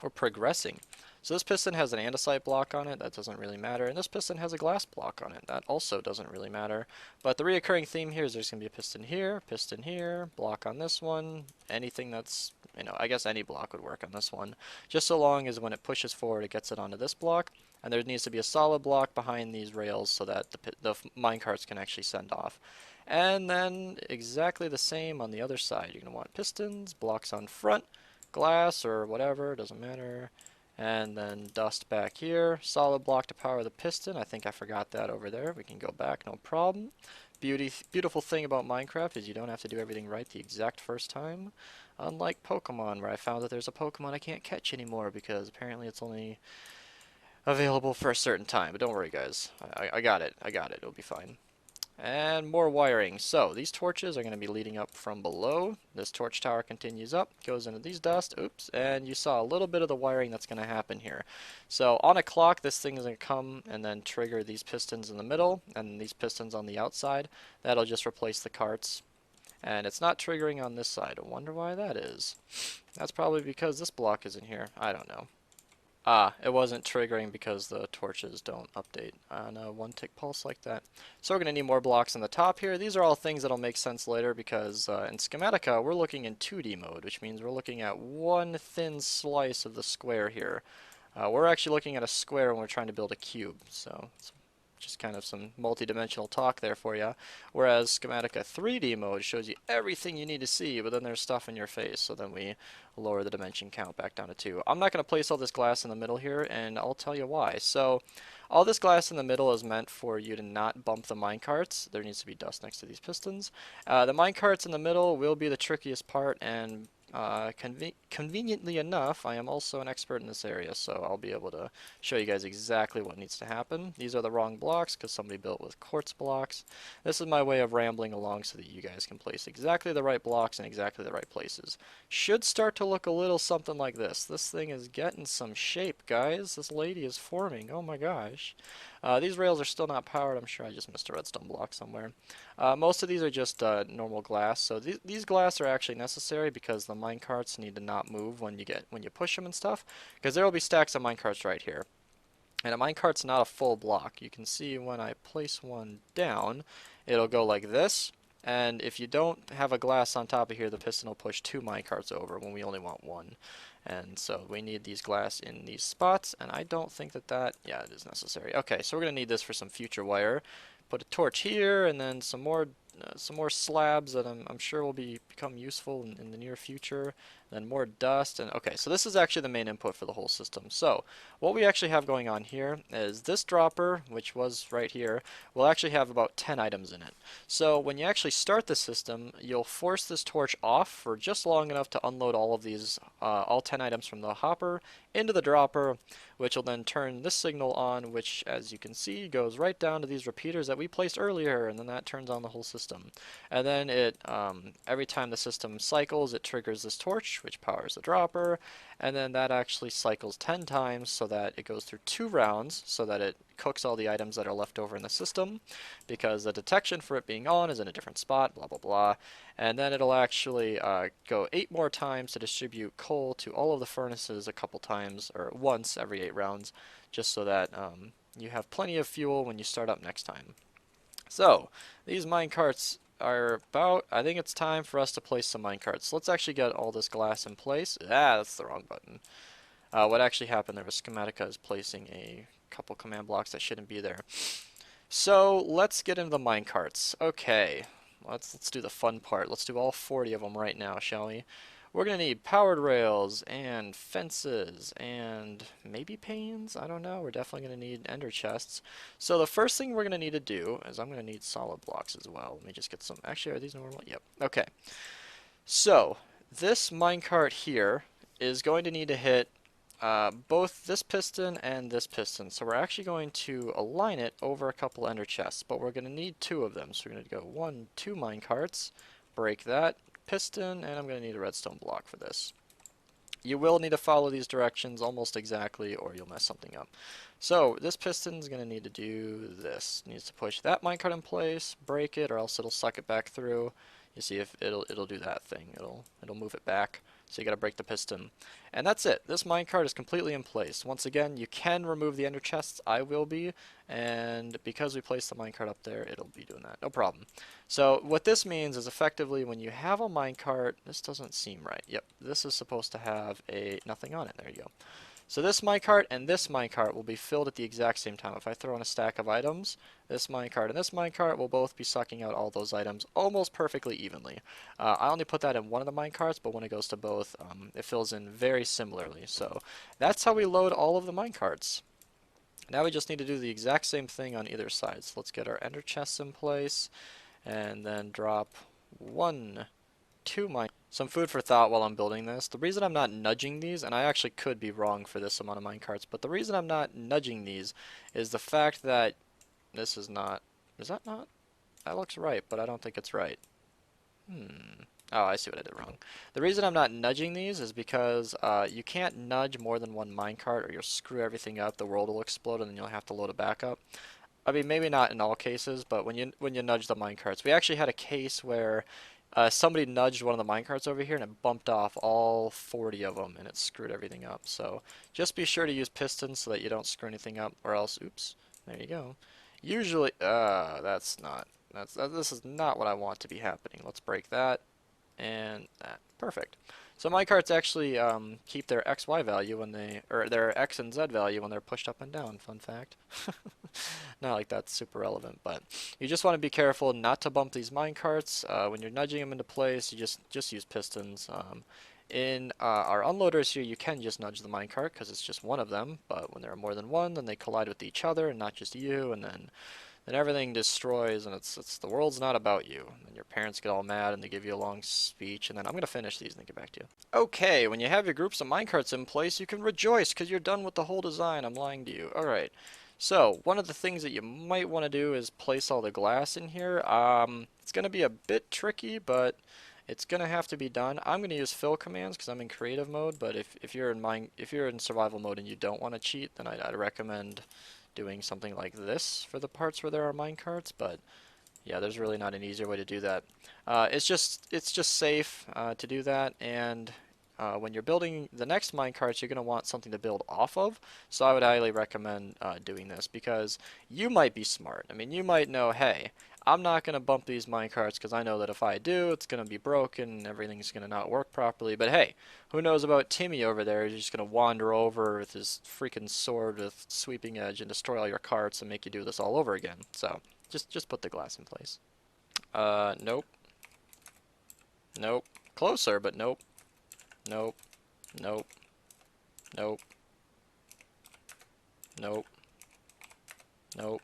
We're progressing. So this piston has an andesite block on it, that doesn't really matter, and this piston has a glass block on it, that also doesn't really matter. But the reoccurring theme here is there's going to be a piston here, block on this one, anything that's, I guess any block would work on this one, just so long as when it pushes forward it gets it onto this block, and there needs to be a solid block behind these rails so that the minecarts can actually send off. And then exactly the same on the other side. You're going to want pistons, blocks on front, glass or whatever, doesn't matter. And then dust back here. Solid block to power the piston. I think I forgot that over there. We can go back, no problem. Beautiful thing about Minecraft is you don't have to do everything right the exact first time. Unlike Pokemon, where I found that there's a Pokemon I can't catch anymore because apparently it's only available for a certain time. But don't worry, guys. I got it. I got it. It'll be fine. And more wiring. So these torches are going to be leading up from below. This torch tower continues up, goes into these dust, oops, and you saw a little bit of the wiring that's going to happen here. So on a clock, this thing is going to come and then trigger these pistons in the middle and these pistons on the outside. That'll just replace the carts. And it's not triggering on this side. I wonder why that is. That's probably because this block is in here. I don't know. It wasn't triggering because the torches don't update on a one-tick pulse like that. So we're going to need more blocks on the top here. These are all things that'll make sense later because in Schematica we're looking in 2D mode, which means we're looking at one thin slice of the square here. We're actually looking at a square when we're trying to build a cube, so it's just kind of some multi-dimensional talk there for you. Whereas Schematica 3D mode shows you everything you need to see, but then there's stuff in your face, so then we lower the dimension count back down to 2. I'm not going to place all this glass in the middle here, and I'll tell you why. So all this glass in the middle is meant for you to not bump the minecarts. There needs to be dust next to these pistons. The minecarts in the middle will be the trickiest part, and Conveniently enough, I am also an expert in this area, so I'll be able to show you guys exactly what needs to happen. These are the wrong blocks because somebody built with quartz blocks. This is my way of rambling along so that you guys can place exactly the right blocks in exactly the right places. Should start to look a little something like this. This thing is getting some shape, guys. This lady is forming. Oh my gosh. These rails are still not powered. I'm sure I just missed a redstone block somewhere. Most of these are just normal glass, so these glass are actually necessary because the minecarts need to not move when you push them and stuff, because there will be stacks of minecarts right here. And a minecart's not a full block. You can see when I place one down, it'll go like this. And if you don't have a glass on top of here, the piston will push 2 minecarts over when we only want 1. And so we need these glass in these spots, and I don't think yeah, it is necessary. Okay, so we're going to need this for some future wire. Put a torch here, and then some more slabs that I'm sure will become useful in the near future. Then more dust, and okay, so this is actually the main input for the whole system. So what we actually have going on here is this dropper, which was right here, will actually have about 10 items in it. So when you actually start the system, you'll force this torch off for just long enough to unload all of these, all 10 items from the hopper into the dropper, which will then turn this signal on, which, as you can see, goes right down to these repeaters that we placed earlier, and then that turns on the whole system. And then every time the system cycles, it triggers this torch, which powers the dropper, and then that actually cycles 10 times so that it goes through 2 rounds, so that it cooks all the items that are left over in the system, because the detection for it being on is in a different spot, blah blah blah. And then it'll actually go 8 more times to distribute coal to all of the furnaces a couple times, or once every 8 rounds, just so that you have plenty of fuel when you start up next time. So, these minecarts are about, I think it's time for us to place some minecarts. Let's actually get all this glass in place. Ah, that's the wrong button. What actually happened there was Schematica is placing a couple command blocks that shouldn't be there. So, let's get into the minecarts. Okay, let's do the fun part. Let's do all 40 of them right now, shall we? We're going to need powered rails and fences and maybe panes? I don't know. We're definitely going to need ender chests. So the first thing we're going to need to do is I'm going to need solid blocks as well. Let me just get some. Actually, are these normal? Yep. Okay. So this minecart here is going to need to hit both this piston and this piston. So we're actually going to align it over a couple ender chests, but we're going to need 2 of them. So we're going to go 1, 2 minecarts, break that piston, and I'm going to need a redstone block for this. You will need to follow these directions almost exactly or you'll mess something up. So this piston is going to need to do this. It needs to push that minecart in place, break it, or else it'll suck it back through. You see if it'll do that thing. It'll move it back. So you got to break the piston. And that's it. This minecart is completely in place. Once again, you can remove the ender chests. I will be. And because we placed the minecart up there, it'll be doing that. No problem. So what this means is effectively when you have a minecart, this doesn't seem right. Yep, this is supposed to have nothing on it. There you go. So this minecart and this minecart will be filled at the exact same time. If I throw in a stack of items, this minecart and this minecart will both be sucking out all those items almost perfectly evenly. I only put that in one of the minecarts, but when it goes to both, it fills in very similarly. So that's how we load all of the minecarts. Now we just need to do the exact same thing on either side. So let's get our ender chests in place and then drop 1, 2 minecarts. Some food for thought while I'm building this. The reason I'm not nudging these, and I actually could be wrong for this amount of minecarts, but the reason I'm not nudging these is the fact that this is not, is that not? That looks right, but I don't think it's right. Oh, I see what I did wrong. The reason I'm not nudging these is because you can't nudge more than 1 minecart or you'll screw everything up, the world will explode, and then you'll have to load it back up. I mean, maybe not in all cases, but when you nudge the minecarts. We actually had a case where somebody nudged one of the minecarts over here and it bumped off all 40 of them and it screwed everything up. So just be sure to use pistons so that you don't screw anything up, or else, oops, there you go. Usually, this is not what I want to be happening. Let's break that and that. Perfect. So minecarts actually keep their XY value when or their X and Z value when they're pushed up and down. Fun fact. Not like that's super relevant, but you just want to be careful not to bump these minecarts. When you're nudging them into place, you just use pistons. In our unloaders here, you can just nudge the minecart because it's just one of them, but when there are more than one, then they collide with each other and not just you, and then then everything destroys, and it's the world's not about you. And your parents get all mad, and they give you a long speech, and then I'm gonna finish these and then get back to you. Okay, when you have your groups of minecarts in place, you can rejoice because you're done with the whole design. I'm lying to you. All right. So one of the things that you might want to do is place all the glass in here. It's gonna be a bit tricky, but it's gonna have to be done. I'm gonna use fill commands because I'm in creative mode. But if you're in survival mode and you don't want to cheat, then I'd recommend doing something like this for the parts where there are minecarts. But yeah, there's really not an easier way to do that. It's just safe to do that, and when you're building the next minecarts, you're going to want something to build off of. So I would highly recommend doing this because you might be smart. I mean, you might know, hey, I'm not going to bump these minecarts because I know that if I do, it's going to be broken and everything's going to not work properly. But hey, who knows about Timmy over there? He's just going to wander over with his freaking sword with sweeping edge and destroy all your carts and make you do this all over again. So just put the glass in place. Nope. Nope. Closer, but nope. Nope. Nope. Nope. Nope. Nope.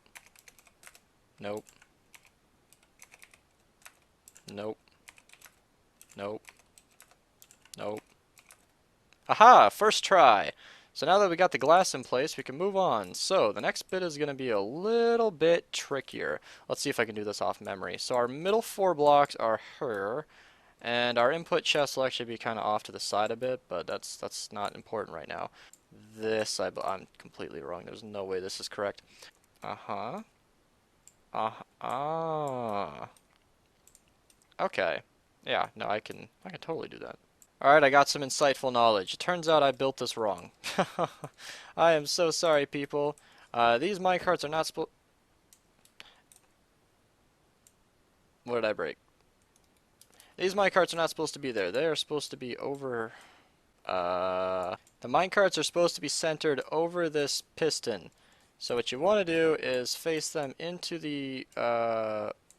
Nope. Nope. Nope. Nope. Aha! First try! So now that we got the glass in place, we can move on. So the next bit is going to be a little bit trickier. Let's see if I can do this off memory. So our middle 4 blocks are her, and our input chest will actually be kind of off to the side a bit, but that's not important right now. This, I'm completely wrong. There's no way this is correct. Uh-huh. Ah. Okay. Yeah, no, I can totally do that. Alright, I got some insightful knowledge. It turns out I built this wrong. I am so sorry, people. These minecarts are not supposed... What did I break? These minecarts are not supposed to be there. They are supposed to be over... The minecarts are supposed to be centered over this piston. So what you want to do is face them into the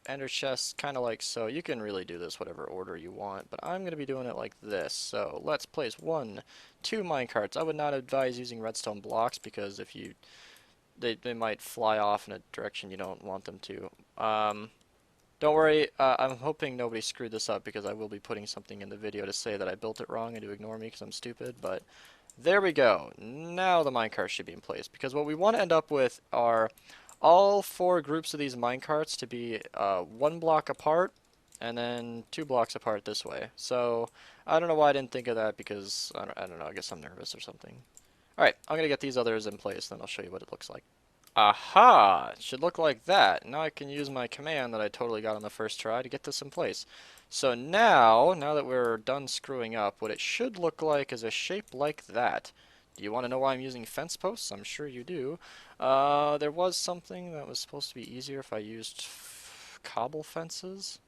ender chest, kind of like so. You can really do this whatever order you want, but I'm going to be doing it like this. So let's place 1, 2 minecarts. I would not advise using redstone blocks because if you they might fly off in a direction you don't want them to. Don't worry, I'm hoping nobody screwed this up because I will be putting something in the video to say that I built it wrong and to ignore me because I'm stupid, but there we go. Now the minecart should be in place because what we want to end up with are all 4 groups of these minecarts to be 1 block apart and then 2 blocks apart this way. So I don't know why I didn't think of that because I don't know, I guess I'm nervous or something. Alright, I'm going to get these others in place, then I'll show you what it looks like. Aha! It should look like that. Now I can use my command that I totally got on the first try to get this in place. So now that we're done screwing up, what it should look like is a shape like that. Do you want to know why I'm using fence posts? I'm sure you do. There was something that was supposed to be easier if I used cobble fences.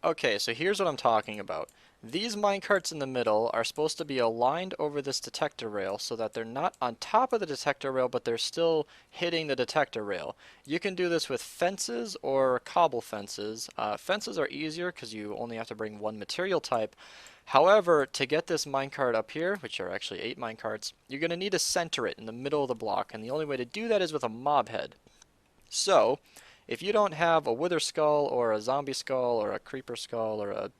Okay, so here's what I'm talking about. These minecarts in the middle are supposed to be aligned over this detector rail so that they're not on top of the detector rail, but they're still hitting the detector rail. You can do this with fences or cobble fences. Fences are easier because you only have to bring 1 material type. However, to get this minecart up here, which are actually 8 minecarts, you're going to need to center it in the middle of the block, and the only way to do that is with a mob head. So, if you don't have a wither skull or a zombie skull or a creeper skull or a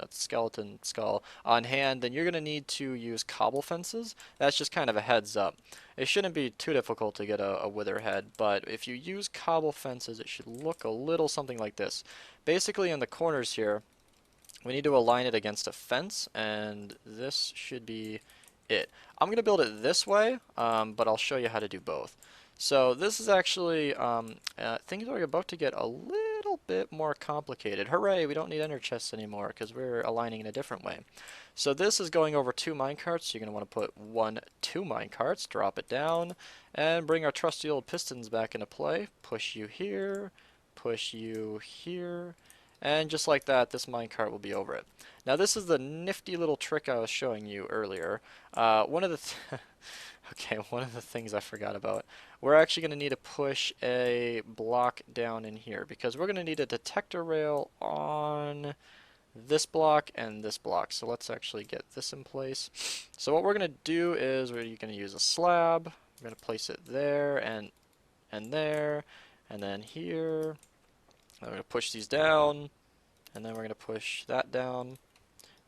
skeleton skull on hand, then you're going to need to use cobble fences. That's just kind of a heads up. It shouldn't be too difficult to get a wither head, but if you use cobble fences, it should look a little something like this. Basically, in the corners here, we need to align it against a fence, and this should be it. I'm going to build it this way, but I'll show you how to do both. So this is actually, things are about to get a little bit more complicated. Hooray, we don't need ender chests anymore because we're aligning in a different way. So this is going over 2 minecarts. You're going to want to put 1, 2 minecarts, drop it down, and bring our trusty old pistons back into play. Push you here, and just like that, this minecart will be over it. Now this is the nifty little trick I was showing you earlier. One of the one of the things I forgot about. We're actually going to need to push a block down in here because we're going to need a detector rail on this block and this block. So let's actually get this in place. So what we're going to do is we're going to use a slab. We're going to place it there and there. and then here. Then we're going to push these down, and then we're going to push that down.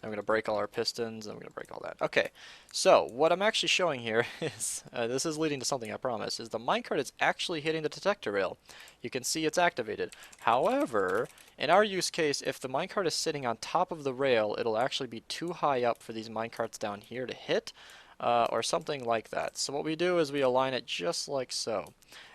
I'm going to break all our pistons, and I'm going to break all that. Okay, so what I'm actually showing here is, this is leading to something I promise, is the minecart is actually hitting the detector rail. You can see it's activated. However, in our use case, if the minecart is sitting on top of the rail, it'll actually be too high up for these minecarts down here to hit, or something like that. So what we do is we align it just like so.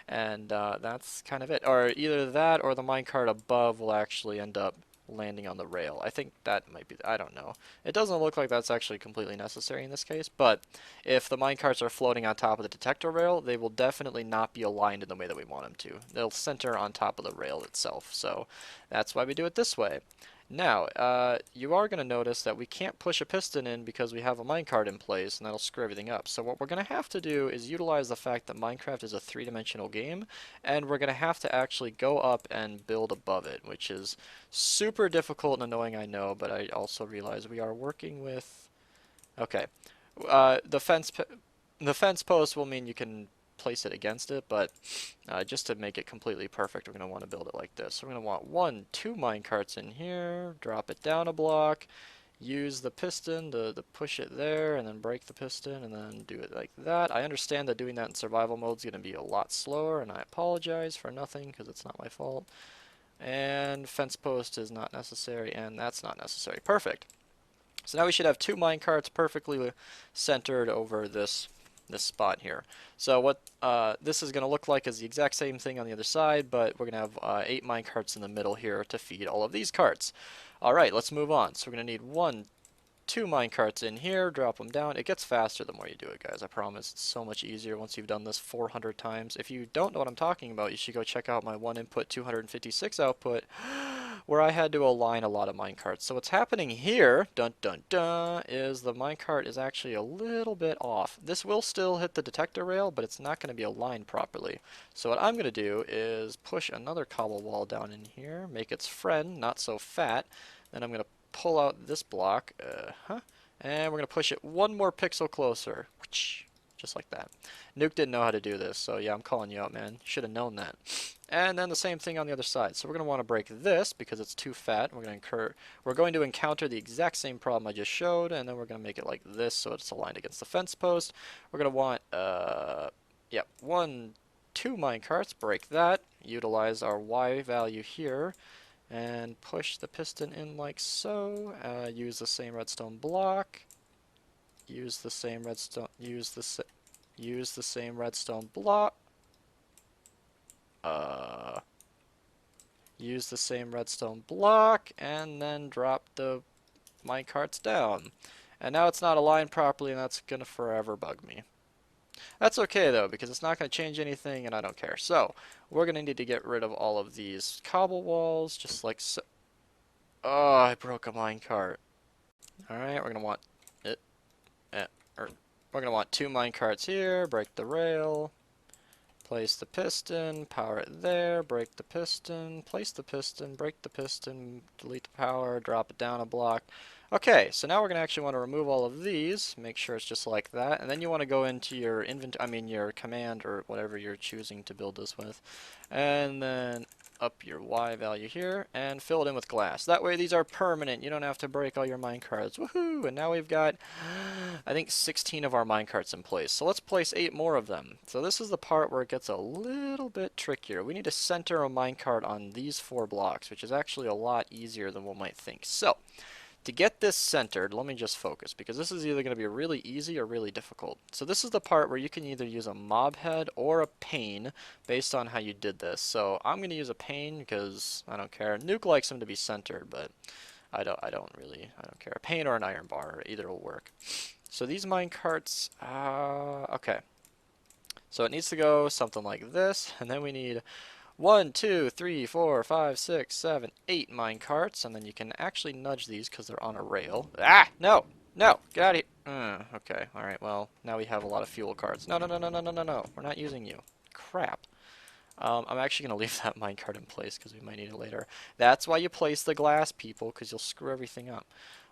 And that's kind of it. Or either that or the minecart above will actually end up landing on the rail. I think that might be, I don't know. It doesn't look like that's actually completely necessary in this case, but if the minecarts are floating on top of the detector rail, they will definitely not be aligned in the way that we want them to. They'll center on top of the rail itself, so that's why we do it this way. Now, you are going to notice that we can't push a piston in because we have a minecart in place, and that'll screw everything up. So what we're going to have to do is utilize the fact that Minecraft is a three-dimensional game, and we're going to have to actually go up and build above it, which is super difficult and annoying, I know, but I also realize we are working with... Okay. The fence post will mean you can place it against it, but just to make it completely perfect, we're going to want to build it like this. So we're going to want two minecarts in here, drop it down a block, use the piston to push it there, and then break the piston, and then do it like that. I understand that doing that in survival mode is going to be a lot slower, and I apologize for nothing because it's not my fault. And fence post is not necessary, and that's not necessary. Perfect. So now we should have two minecarts perfectly centered over this spot here. So what this is going to look like is the exact same thing on the other side, but we're going to have 8 minecarts in the middle here to feed all of these carts. Alright, let's move on. So we're going to need 2 minecarts in here, drop them down. It gets faster the more you do it, guys. I promise. It's so much easier once you've done this 400 times. If you don't know what I'm talking about, you should go check out my 1 input, 256 output, where I had to align a lot of minecarts. So what's happening here, dun dun dun, is the minecart is actually a little bit off. This will still hit the detector rail, but it's not going to be aligned properly. So what I'm going to do is push another cobble wall down in here, make its friend not so fat, then I'm going to pull out this block, and we're going to push it 1 more pixel closer, just like that. Nuke didn't know how to do this, so yeah, I'm calling you out, man. Should have known that. And then the same thing on the other side. So we're going to want to break this because it's too fat. We're going to encounter the exact same problem I just showed, and then we're going to make it like this so it's aligned against the fence post. We're going to want, 2 minecarts, break that, utilize our Y value here, and push the piston in like so. Use the same redstone block. Use the same redstone. Use the same redstone block. Use the same redstone block, and then drop the minecarts down. And now it's not aligned properly, and that's gonna forever bug me. That's okay though, because it's not going to change anything and I don't care. So, we're going to need to get rid of all of these cobble walls, just like so. Oh, I broke a minecart. Alright, we're going to want it. We're going to want 2 minecarts here, break the rail, place the piston, power it there, break the piston, place the piston, break the piston, delete the power, drop it down a block. Okay, so now we're going to actually want to remove all of these, make sure it's just like that, and then you want to go into your your command or whatever you're choosing to build this with, and then up your Y value here, and fill it in with glass. That way these are permanent, you don't have to break all your minecarts. Woohoo! And now we've got, I think, 16 of our minecarts in place. So let's place 8 more of them. So this is the part where it gets a little bit trickier. We need to center a minecart on these 4 blocks, which is actually a lot easier than one might think. So, to get this centered, let me just focus, because this is either going to be really easy or really difficult. So this is the part where you can either use a mob head or a pane based on how you did this. So I'm going to use a pane because I don't care. Nuke likes them to be centered, but I don't care. A pane or an iron bar, either will work. So these minecarts, okay. So it needs to go something like this, and then we need 1, 2, 3, 4, 5, 6, 7, 8 minecarts, and then you can actually nudge these because they're on a rail. Ah! No! No! Get out of here! Okay, alright, well, now we have a lot of fuel carts. No, no, no, no, no, no, no, no. We're not using you. Crap. I'm actually going to leave that minecart in place because we might need it later. That's why you place the glass, people, because you'll screw everything up.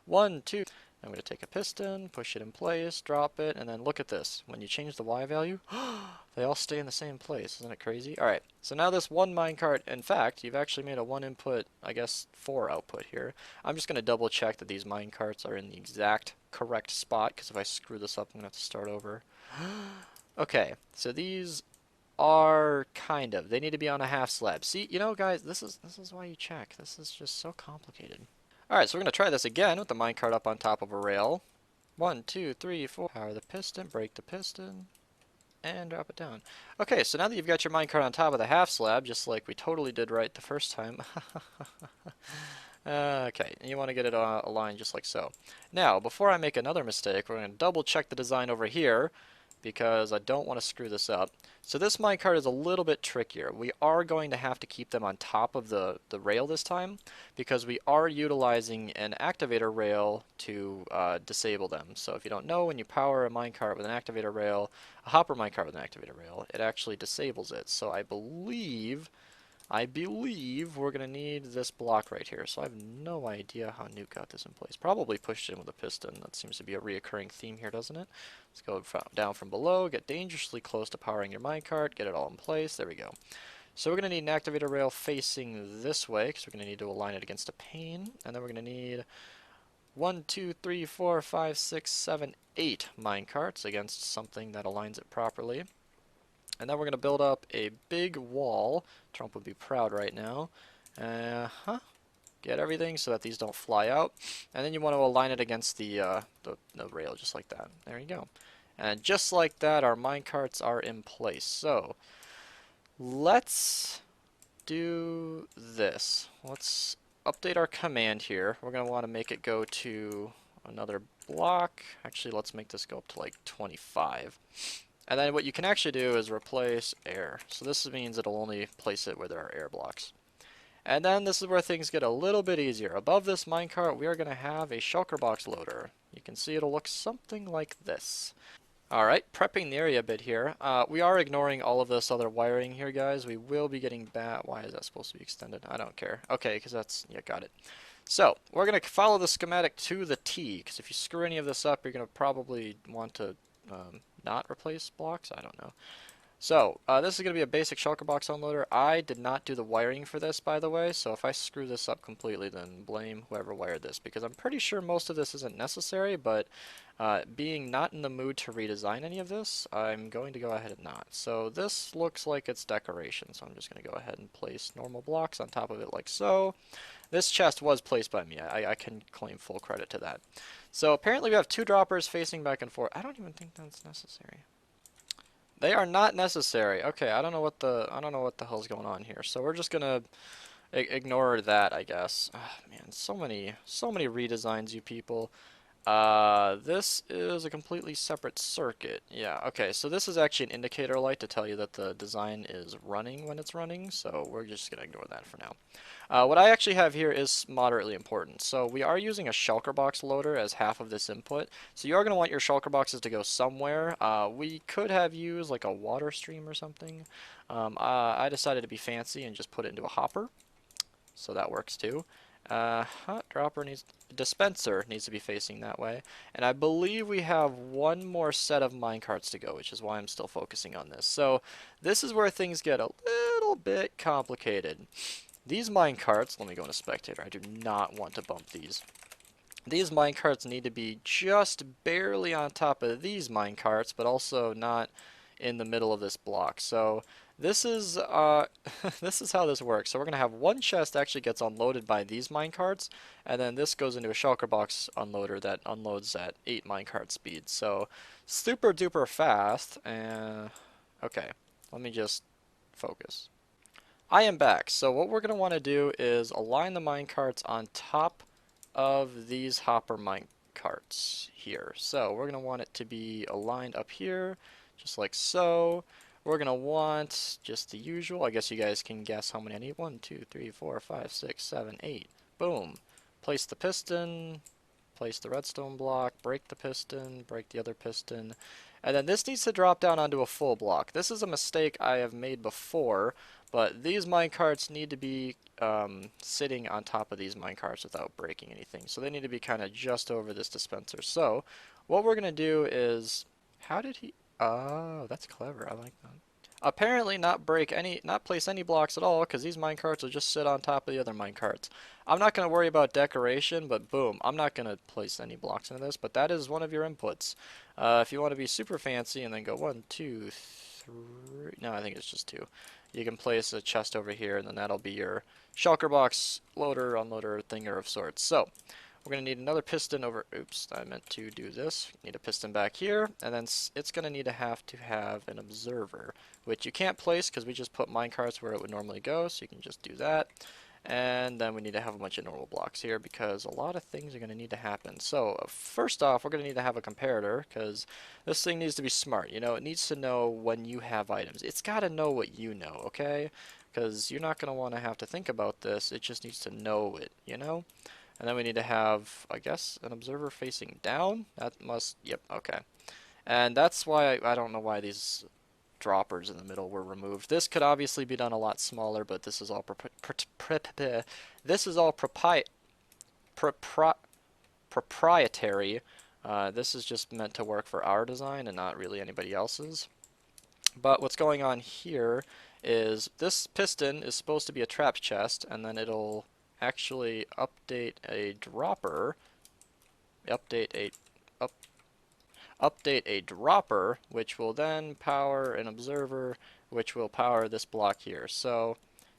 1, 2... I'm going to take a piston, push it in place, drop it, and then look at this. When you change the Y value, they all stay in the same place. Isn't it crazy? Alright, so now this one minecart, in fact, you've actually made a 1 input, I guess 4 output here. I'm just going to double check that these minecarts are in the exact correct spot, because if I screw this up, I'm going to have to start over. Okay, so these are kind of. They need to be on a half slab. See, you know, guys, this is why you check. This is just so complicated. Alright, so we're going to try this again with the minecart up on top of a rail. 1, 2, 3, 4. Power the piston, break the piston, and drop it down. Okay, so now that you've got your minecart on top of the half slab, just like we totally did right the first time. Okay, and you want to get it aligned just like so. Now, before I make another mistake, we're going to double check the design over here, because I don't want to screw this up. So this minecart is a little bit trickier. We are going to have to keep them on top of the rail this time, because we are utilizing an activator rail to disable them. So if you don't know, when you power a minecart with an activator rail, a hopper minecart with an activator rail, it actually disables it. So I believe we're going to need this block right here. So I have no idea how Newt got this in place. Probably pushed it in with a piston. That seems to be a reoccurring theme here, doesn't it? Let's go down from below, get dangerously close to powering your minecart, get it all in place. There we go. So we're going to need an activator rail facing this way, because we're going to need to align it against a pane. And then we're going to need 1, 2, 3, 4, 5, 6, 7, 8 minecarts against something that aligns it properly. And then we're going to build up a big wall. Trump would be proud right now. Get everything so that these don't fly out. And then you want to align it against the rail just like that. There you go. And just like that, our minecarts are in place. So let's do this. Let's update our command here. We're going to want to make it go to another block. Actually, let's make this go up to like 25. And then what you can actually do is replace air. So this means it'll only place it where there are air blocks. And then this is where things get a little bit easier. Above this minecart, we are going to have a shulker box loader. You can see it'll look something like this. Alright, prepping the area a bit here. We are ignoring all of this other wiring here, guys. We will be getting back. Why is that supposed to be extended? I don't care. Okay, because that's, yeah, got it. So, we're going to follow the schematic to the T, because if you screw any of this up, you're going to probably want to not replace blocks? I don't know. So, this is going to be a basic shulker box unloader. I did not do the wiring for this, by the way, so if I screw this up completely, then blame whoever wired this, because I'm pretty sure most of this isn't necessary, but being not in the mood to redesign any of this, I'm going to go ahead and not. So this looks like it's decoration, so I'm just going to go ahead and place normal blocks on top of it like so. This chest was placed by me. I can claim full credit to that. So apparently we have 2 droppers facing back and forth. I don't even think that's necessary. They are not necessary. Okay, I don't know what the hell's going on here. So we're just gonna ignore that, I guess. Oh, man, so many redesigns, you people. This is a completely separate circuit. Yeah, okay, so this is actually an indicator light to tell you that the design is running when it's running, so we're just going to ignore that for now. What I actually have here is moderately important. So we are using a shulker box loader as half of this input, so you are going to want your shulker boxes to go somewhere. We could have used like a water stream or something. I decided to be fancy and just put it into a hopper, so that works too. Dispenser needs to be facing that way. And I believe we have one more set of minecarts to go, which is why I'm still focusing on this. So this is where things get a little bit complicated. These minecarts, let me go into spectator. I do not want to bump these. These minecarts need to be just barely on top of these minecarts, but also not in the middle of this block. So this is this is how this works. So we're gonna have one chest actually gets unloaded by these minecarts, and then this goes into a shulker box unloader that unloads at 8 minecart speed. So super duper fast. Okay, let me just focus. I am back. So what we're gonna want to do is align the minecarts on top of these hopper minecarts here. So we're gonna want it to be aligned up here, just like so. We're going to want just the usual. I guess you guys can guess how many I need. 1, 2, 3, 4, 5, 6, 7, 8. Boom. Place the piston, place the redstone block, break the piston, break the other piston. And then this needs to drop down onto a full block. This is a mistake I have made before, But these minecarts need to be sitting on top of these minecarts without breaking anything. So they need to be kind of just over this dispenser. So what we're going to do is, how did he, oh, that's clever. I like that. Apparently not place any blocks at all, because these minecarts will just sit on top of the other minecarts. I'm not going to worry about decoration, but boom, I'm not going to place any blocks into this, but that is one of your inputs. If you want to be super fancy and then go 1, 2, 3, no, I think it's just 2. You can place a chest over here, and then that'll be your shulker box loader, unloader, thinger of sorts. So, we're going to need another piston over, oops, I meant to do this. Need a piston back here, and then it's going to need to have an observer, which you can't place because we just put minecarts where it would normally go, so you can just do that. And then we need to have a bunch of normal blocks here because a lot of things are going to need to happen. So first off, we're going to need to have a comparator because this thing needs to be smart. You know, it needs to know when you have items. It's got to know what you know, okay? Because you're not going to want to have to think about this. It just needs to know it, you know? And then we need to have, I guess, an observer facing down. That must, yep, okay. And that's why I don't know why these droppers in the middle were removed. This could obviously be done a lot smaller, but this is all proprietary. This is just meant to work for our design and not really anybody else's. But what's going on here is this piston is supposed to be a trap chest, and then it'll actually update a dropper, update a dropper, which will then power an observer, which will power this block here. So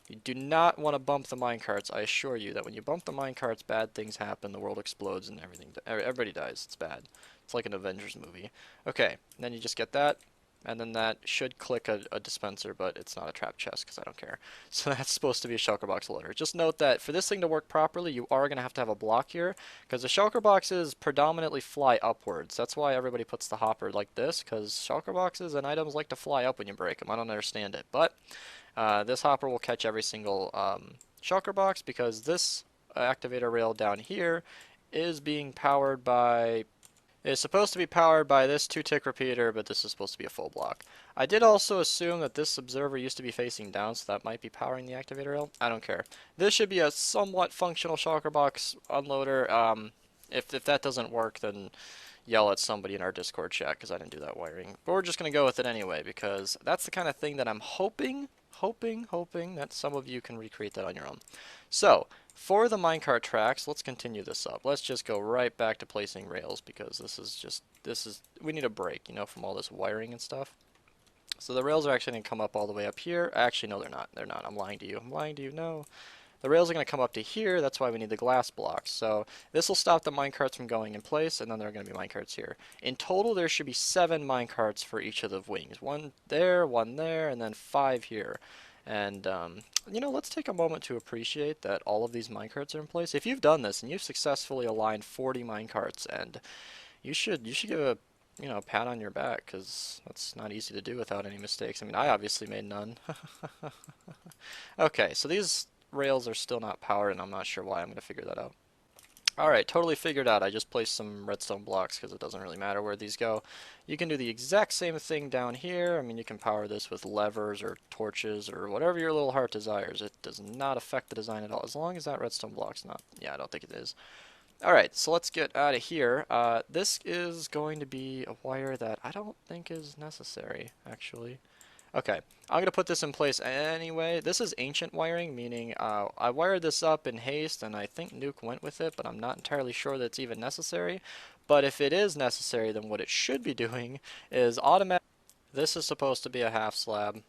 you do not want to bump the minecarts. I assure you that when you bump the minecarts, bad things happen, the world explodes, and everybody dies. It's bad. It's like an Avengers movie. Okay, then you just get that, and then that should click a dispenser, but it's not a trap chest because I don't care. So that's supposed to be a shulker box loader. Just note that for this thing to work properly, you are going to have a block here because the shulker boxes predominantly fly upwards. That's why everybody puts the hopper like this, because shulker boxes and items like to fly up when you break them. I don't understand it, but this hopper will catch every single shulker box because this activator rail down here is being powered by It's supposed to be powered by this 2-tick repeater, but this is supposed to be a full block. I did also assume that this observer used to be facing down, so that might be powering the activator rail. I don't care. This should be a somewhat functional shulker box unloader. If that doesn't work, then yell at somebody in our Discord chat, because I didn't do that wiring. But we're just going to go with it anyway, because that's the kind of thing that I'm hoping that some of you can recreate that on your own. So, for the minecart tracks, let's continue this up. Let's just go right back to placing rails, because we need a break, you know, from all this wiring and stuff. So the rails are actually going to come up all the way up here. Actually, no, they're not. They're not. I'm lying to you. I'm lying to you. No. The rails are going to come up to here. That's why we need the glass blocks. So this will stop the minecarts from going in place, and then there are going to be minecarts here. In total, there should be 7 minecarts for each of the wings. 1 there, and then 5 here. And, you know, let's take a moment to appreciate that all of these minecarts are in place. If you've done this and you've successfully aligned 40 minecarts, and you should give a pat on your back, because that's not easy to do without any mistakes. I mean, I obviously made none. Okay, so these rails are still not powered, and I'm not sure why. I'm going to figure that out. Alright, totally figured out. I just placed some redstone blocks because it doesn't really matter where these go. You can do the exact same thing down here. I mean, you can power this with levers or torches or whatever your little heart desires. It does not affect the design at all, as long as that redstone block's not. Yeah, I don't think it is. Alright, so let's get out of here. This is going to be a wire that I don't think is necessary, actually. Okay, I'm going to put this in place anyway. This is ancient wiring, meaning I wired this up in haste, and I think Nuke went with it, but I'm not entirely sure that it's even necessary. But if it is necessary, then what it should be doing is automatic. This is supposed to be a half slab.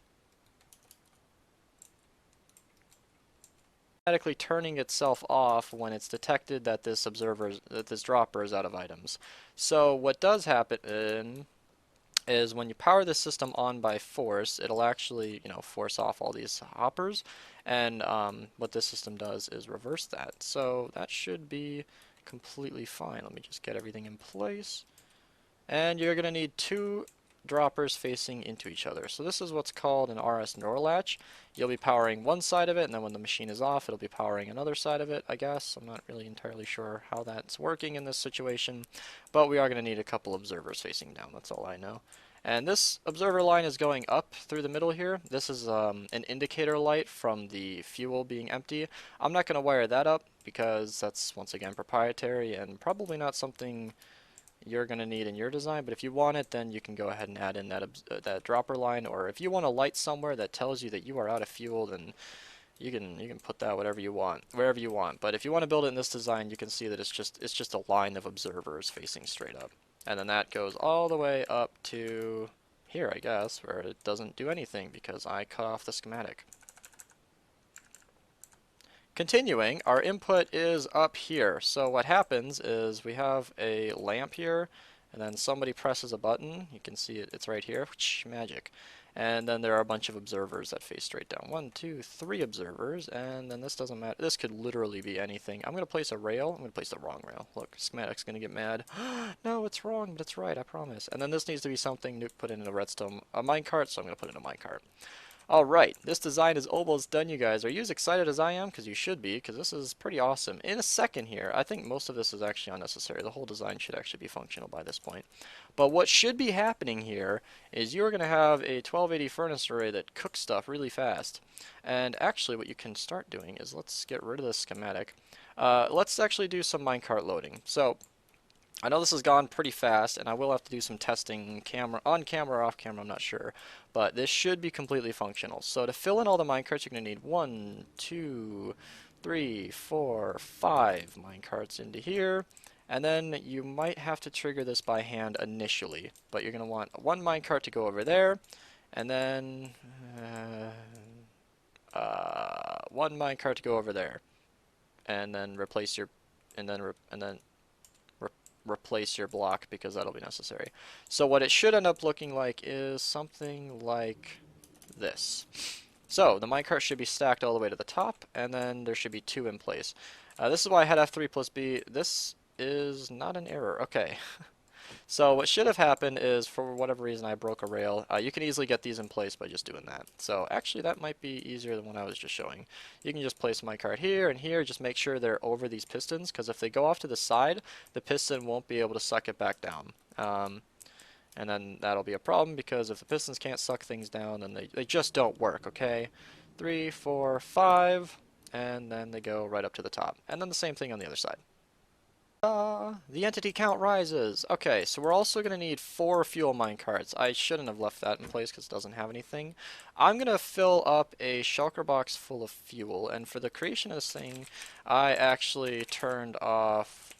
Automatically turning itself off when it's detected that this dropper is out of items. So what does happen is when you power the system on by force, it'll actually, force off all these hoppers, and what this system does is reverse that. So that should be completely fine. Let me just get everything in place. And you're going to need 2 droppers facing into each other. So this is what's called an RS NOR latch. You'll be powering one side of it, and then when the machine is off, it'll be powering another side of it, I guess. I'm not really entirely sure how that's working in this situation, but we are going to need a couple observers facing down. That's all I know. And this observer line is going up through the middle here. This is an indicator light from the fuel being empty. I'm not going to wire that up because that's, once again, proprietary and probably not something you're going to need in your design, but if you want it, then you can go ahead and add in that dropper line, or if you want a light somewhere that tells you that you are out of fuel, then you can put that whatever you want, wherever you want. But if you want to build it in this design, you can see that it's just a line of observers facing straight up. And then that goes all the way up to here, I guess, where it doesn't do anything because I cut off the schematic. Continuing, our input is up here. So what happens is we have a lamp here, and then somebody presses a button. You can see it's right here. Magic. And then there are a bunch of observers that face straight down. 1, 2, 3 observers, and then this doesn't matter. This could literally be anything. I'm going to place a rail. I'm going to place the wrong rail. Look, schematic's going to get mad. No, it's wrong, but it's right, I promise. And then this needs to be something to put in a redstone, a minecart, so I'm going to put in a minecart. Alright, this design is almost done, you guys. Are you as excited as I am? Because you should be, because this is pretty awesome. In a second here, I think most of this is actually unnecessary. The whole design should actually be functional by this point. But what should be happening here is you're going to have a 1280 furnace array that cooks stuff really fast. And actually what you can start doing is, let's get rid of this schematic. Let's actually do some minecart loading. So, I know this has gone pretty fast, and I will have to do some testing on camera or off camera, I'm not sure. But this should be completely functional. So to fill in all the minecarts, you're going to need 1, 2, 3, 4, 5 minecarts into here. And then you might have to trigger this by hand initially. But you're going to want 1 minecart to go over there, and then 1 minecart to go over there. And then replace your... and then replace your block because that'll be necessary. So what it should end up looking like is something like this. So the minecart should be stacked all the way to the top, and then there should be 2 in place. This is why I had F3 plus B. This is not an error. Okay. So what should have happened is, for whatever reason, I broke a rail. You can easily get these in place by just doing that. So actually that might be easier than what I was just showing. You can just place my cart here and here, just make sure they're over these pistons, because if they go off to the side, the piston won't be able to suck it back down. And then that'll be a problem, because if the pistons can't suck things down, then they just don't work, okay? 3, 4, 5, and then they go right up to the top. And then the same thing on the other side. The entity count rises. Okay, so we're also going to need 4 fuel minecarts. I shouldn't have left that in place because it doesn't have anything. I'm going to fill up a shulker box full of fuel, and for the creation of this thing, I actually turned off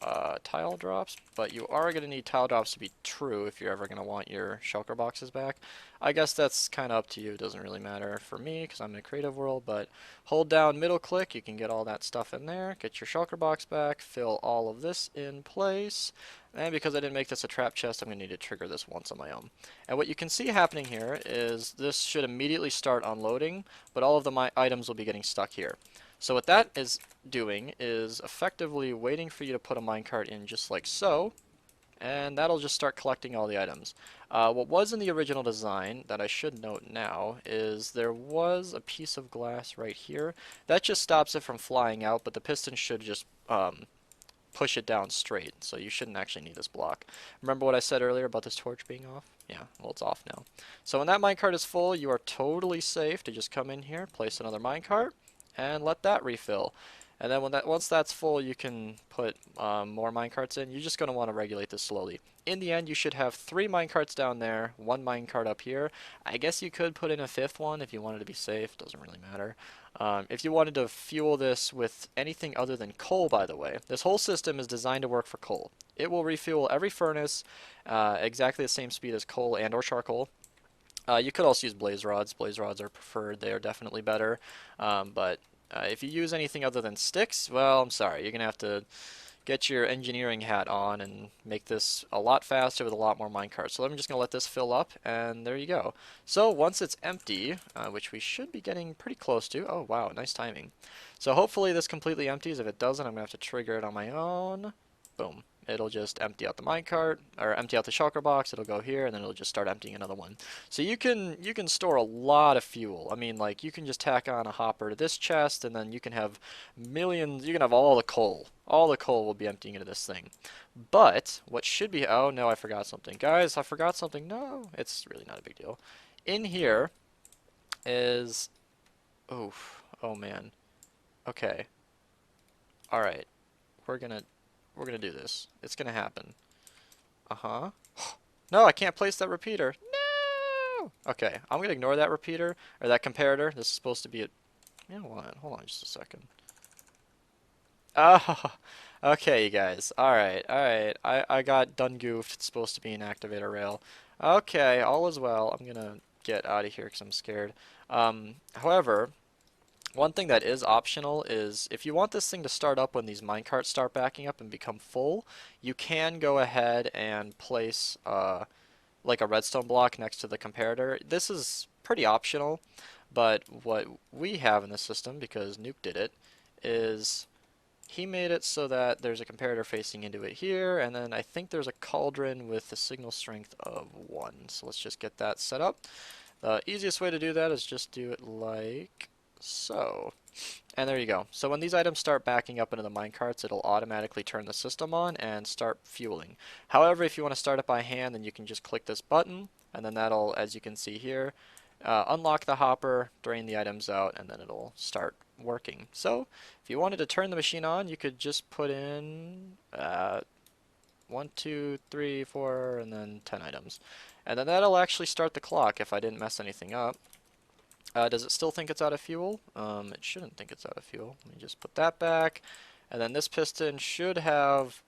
tile drops, but you are going to need tile drops to be true if you're ever going to want your shulker boxes back. I guess that's kind of up to you. It doesn't really matter for me because I'm in a creative world, but hold down middle click, you can get all that stuff in there, get your shulker box back, fill all of this in place, and because I didn't make this a trap chest, I'm going to need to trigger this once on my own. And what you can see happening here is this should immediately start unloading, but all of the items will be getting stuck here. So what that is doing is effectively waiting for you to put a minecart in just like so, and that'll just start collecting all the items. What was in the original design that I should note now is there was a piece of glass right here. That just stops it from flying out, but the piston should just push it down straight, so you shouldn't actually need this block. Remember what I said earlier about this torch being off? Yeah, well, it's off now. So when that minecart is full, you are totally safe to just come in here, place another minecart, and let that refill. And then once that's full, you can put more minecarts in. You're just going to want to regulate this slowly. In the end, you should have 3 minecarts down there, 1 minecart up here. I guess you could put in a 5th one if you wanted to be safe. Doesn't really matter. If you wanted to fuel this with anything other than coal, by the way, this whole system is designed to work for coal. It will refuel every furnace exactly the same speed as coal and or charcoal. You could also use blaze rods. Blaze rods are preferred. They are definitely better. But if you use anything other than sticks, well, I'm sorry. You're going to have to get your engineering hat on and make this a lot faster with a lot more minecarts. So I'm just going to let this fill up, and there you go. So once it's empty, which we should be getting pretty close to. Oh, wow, nice timing. So hopefully this completely empties. If it doesn't, I'm going to have to trigger it on my own. Boom. it'll just empty out the minecart, or empty out the shulker box, it'll go here, and then it'll just start emptying another one. So you can store a lot of fuel. I mean, like, you can just tack on a hopper to this chest, and then you can have millions, you can have all the coal. All the coal will be emptying into this thing. But, what should be, oh no, I forgot something. Guys, I forgot something. No, it's really not a big deal. In here is, oof, oh man. Okay. Alright. We're gonna do this. It's gonna happen. Uh-huh. No, I can't place that repeater. No! Okay, I'm gonna ignore that repeater, or that comparator. This is supposed to be a... Yeah, hold on just a second. Oh, okay, you guys. Alright, alright. I got done goofed. It's supposed to be an activator rail. Okay, all is well. I'm gonna get out of here because I'm scared. However, one thing that is optional is if you want this thing to start up when these minecarts start backing up and become full, you can go ahead and place like a redstone block next to the comparator. This is pretty optional, but what we have in the system, because Nuke did it, is he made it so that there's a comparator facing into it here, and then I think there's a cauldron with a signal strength of 1. So let's just get that set up. The easiest way to do that is just do it like so. And there you go. So when these items start backing up into the minecarts, it'll automatically turn the system on and start fueling. However, if you want to start it by hand, then you can just click this button, and then that'll, as you can see here, unlock the hopper, drain the items out, and then it'll start working. So if you wanted to turn the machine on, you could just put in 1, 2, 3, 4, and then 10 items. And then that'll actually start the clock if I didn't mess anything up. Does it still think it's out of fuel? It shouldn't think it's out of fuel. Let me just put that back. And then this piston should have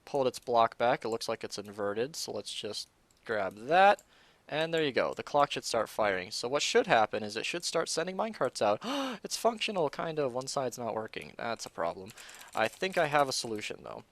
pulled its block back. It looks like it's inverted, so let's just grab that. And there you go. The clock should start firing. So what should happen is it should start sending minecarts out. It's functional, kind of. One side's not working. That's a problem. I think I have a solution, though.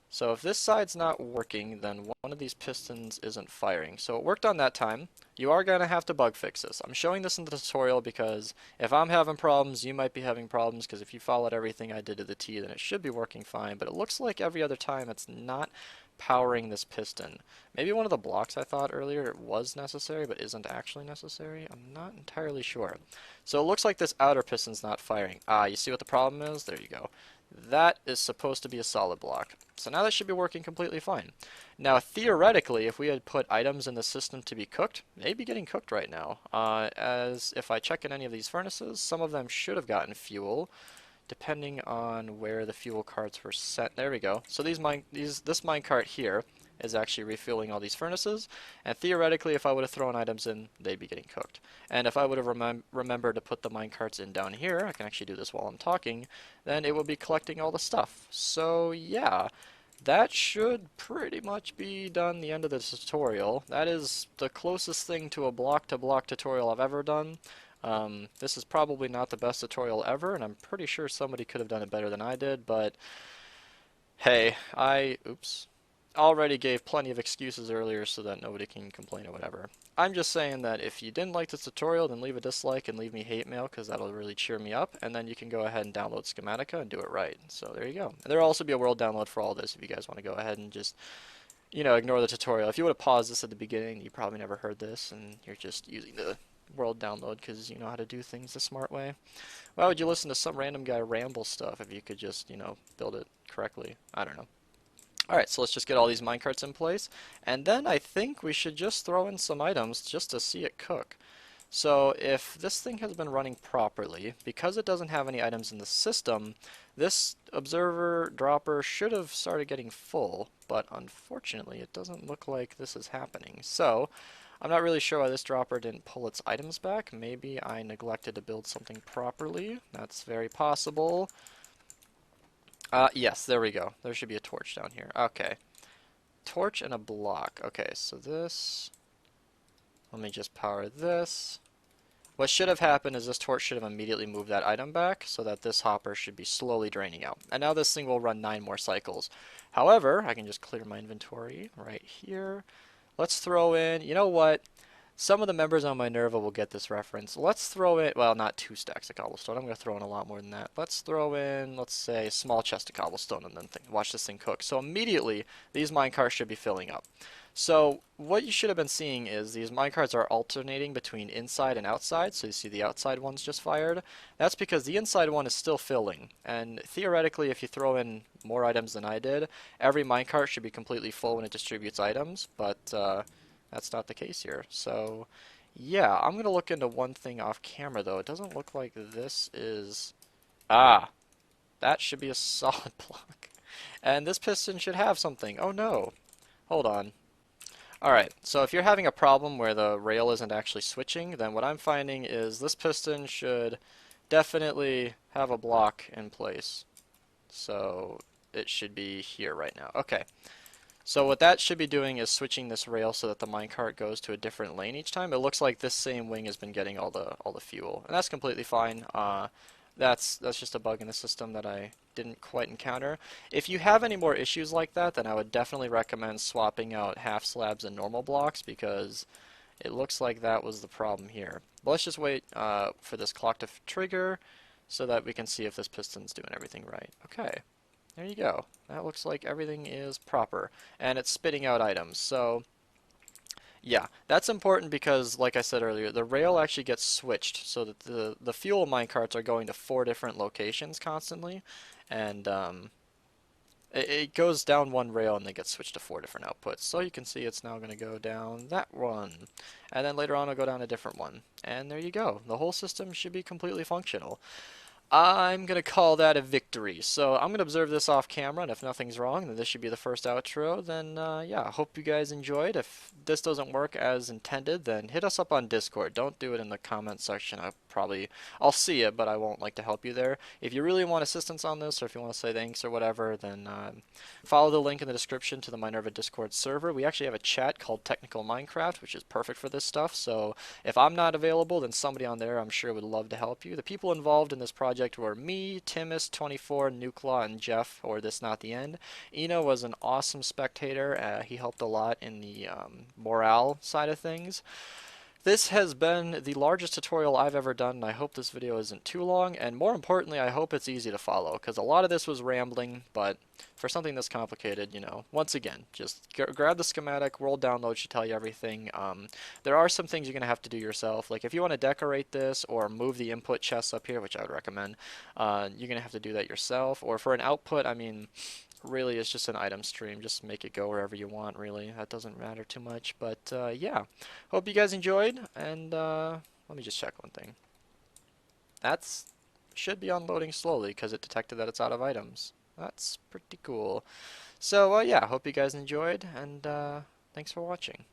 So if this side's not working, then one of these pistons isn't firing. So it worked on that time. You are going to have to bug fix this. I'm showing this in the tutorial because if I'm having problems, you might be having problems, because if you followed everything I did to the T, then it should be working fine. But it looks like every other time it's not powering this piston. Maybe one of the blocks I thought earlier it was necessary, but isn't actually necessary. I'm not entirely sure. So it looks like this outer piston's not firing. You see what the problem is? There you go. That is supposed to be a solid block. So now that should be working completely fine. Now theoretically, if we had put items in the system to be cooked, they'd be getting cooked right now. As if I check in any of these furnaces, some of them should have gotten fuel, depending on where the fuel carts were set. There we go. So this minecart here is actually refueling all these furnaces, and theoretically if I would have thrown items in, they'd be getting cooked. And if I would have remembered to put the minecarts in down here, I can actually do this while I'm talking, then it will be collecting all the stuff. So yeah, that should pretty much be done the end of the tutorial. That is the closest thing to a block-to-block tutorial I've ever done. This is probably not the best tutorial ever, and I'm pretty sure somebody could have done it better than I did, but hey, oops, already gave plenty of excuses earlier so that nobody can complain or whatever. I'm just saying that if you didn't like this tutorial, then leave a dislike and leave me hate mail, because that'll really cheer me up, and then you can go ahead and download Schematica and do it right. So there you go. And there'll also be a world download for all this if you guys want to go ahead and just, you know, ignore the tutorial. If you would have paused this at the beginning, you probably never heard this, and you're just using the world download because you know how to do things the smart way. Why would you listen to some random guy ramble stuff if you could just, you know, build it correctly? I don't know. Alright, so let's just get all these minecarts in place, and then I think we should just throw in some items just to see it cook. So if this thing has been running properly, because it doesn't have any items in the system, this observer dropper should have started getting full, but unfortunately it doesn't look like this is happening. So I'm not really sure why this dropper didn't pull its items back. Maybe I neglected to build something properly. That's very possible. Yes, there we go. There should be a torch down here. Okay. Torch and a block. Okay, so this... Let me just power this. What should have happened is this torch should have immediately moved that item back so that this hopper should be slowly draining out. And now this thing will run 9 more cycles. However, I can just clear my inventory right here. Let's throw in... You know what? Some of the members on Minerva will get this reference. Let's throw in, well, not 2 stacks of cobblestone. I'm going to throw in a lot more than that. Let's throw in, let's say, a small chest of cobblestone and then watch this thing cook. So immediately, these minecarts should be filling up. So what you should have been seeing is these minecarts are alternating between inside and outside. So you see the outside one's just fired. That's because the inside one is still filling. And theoretically, if you throw in more items than I did, every minecart should be completely full when it distributes items. But that's not the case here. So yeah, I'm going to look into one thing off camera though. It doesn't look like this is... Ah, that should be a solid block. And this piston should have something. Oh no. Hold on. Alright, so if you're having a problem where the rail isn't actually switching, then what I'm finding is this piston should definitely have a block in place. So it should be here right now. Okay. So what that should be doing is switching this rail so that the minecart goes to a different lane each time. It looks like this same wing has been getting all the fuel, and that's completely fine. That's just a bug in the system that I didn't quite encounter. If you have any more issues like that, then I would definitely recommend swapping out half slabs and normal blocks because it looks like that was the problem here. But let's just wait for this clock to trigger so that we can see if this piston's doing everything right. Okay. There you go. That looks like everything is proper. And it's spitting out items. So, yeah. That's important because, like I said earlier, the rail actually gets switched so that the fuel minecarts are going to 4 different locations constantly. And it goes down one rail and then gets switched to 4 different outputs. So you can see it's now going to go down that one. And then later on it'll go down a different one. And there you go. The whole system should be completely functional. I'm going to call that a victory. So I'm going to observe this off camera, and if nothing's wrong, then this should be the first outro. Then, yeah, I hope you guys enjoyed. If this doesn't work as intended, then hit us up on Discord. Don't do it in the comments section. I'll see it, but I won't like to help you there. If you really want assistance on this, or if you want to say thanks or whatever, then follow the link in the description to the Minerva Discord server. We actually have a chat called Technical Minecraft, which is perfect for this stuff. So if I'm not available, then somebody on there I'm sure would love to help you. The people involved in this project were me, Timus24, Nuclaw, and Jeff, or This Not the End. Eno was an awesome spectator. He helped a lot in the morale side of things. This has been the largest tutorial I've ever done, and I hope this video isn't too long, and more importantly, I hope it's easy to follow, because a lot of this was rambling, but for something this complicated, you know, once again, just grab the schematic, World Download should tell you everything. There are some things you're going to have to do yourself, like if you want to decorate this or move the input chests up here, which I would recommend, you're going to have to do that yourself, or for an output, I mean, really it's just an item stream. Just make it go wherever you want, really. That doesn't matter too much. But yeah, hope you guys enjoyed. And let me just check one thing. That's should be unloading slowly because it detected that it's out of items. That's pretty cool. So yeah, hope you guys enjoyed, and thanks for watching.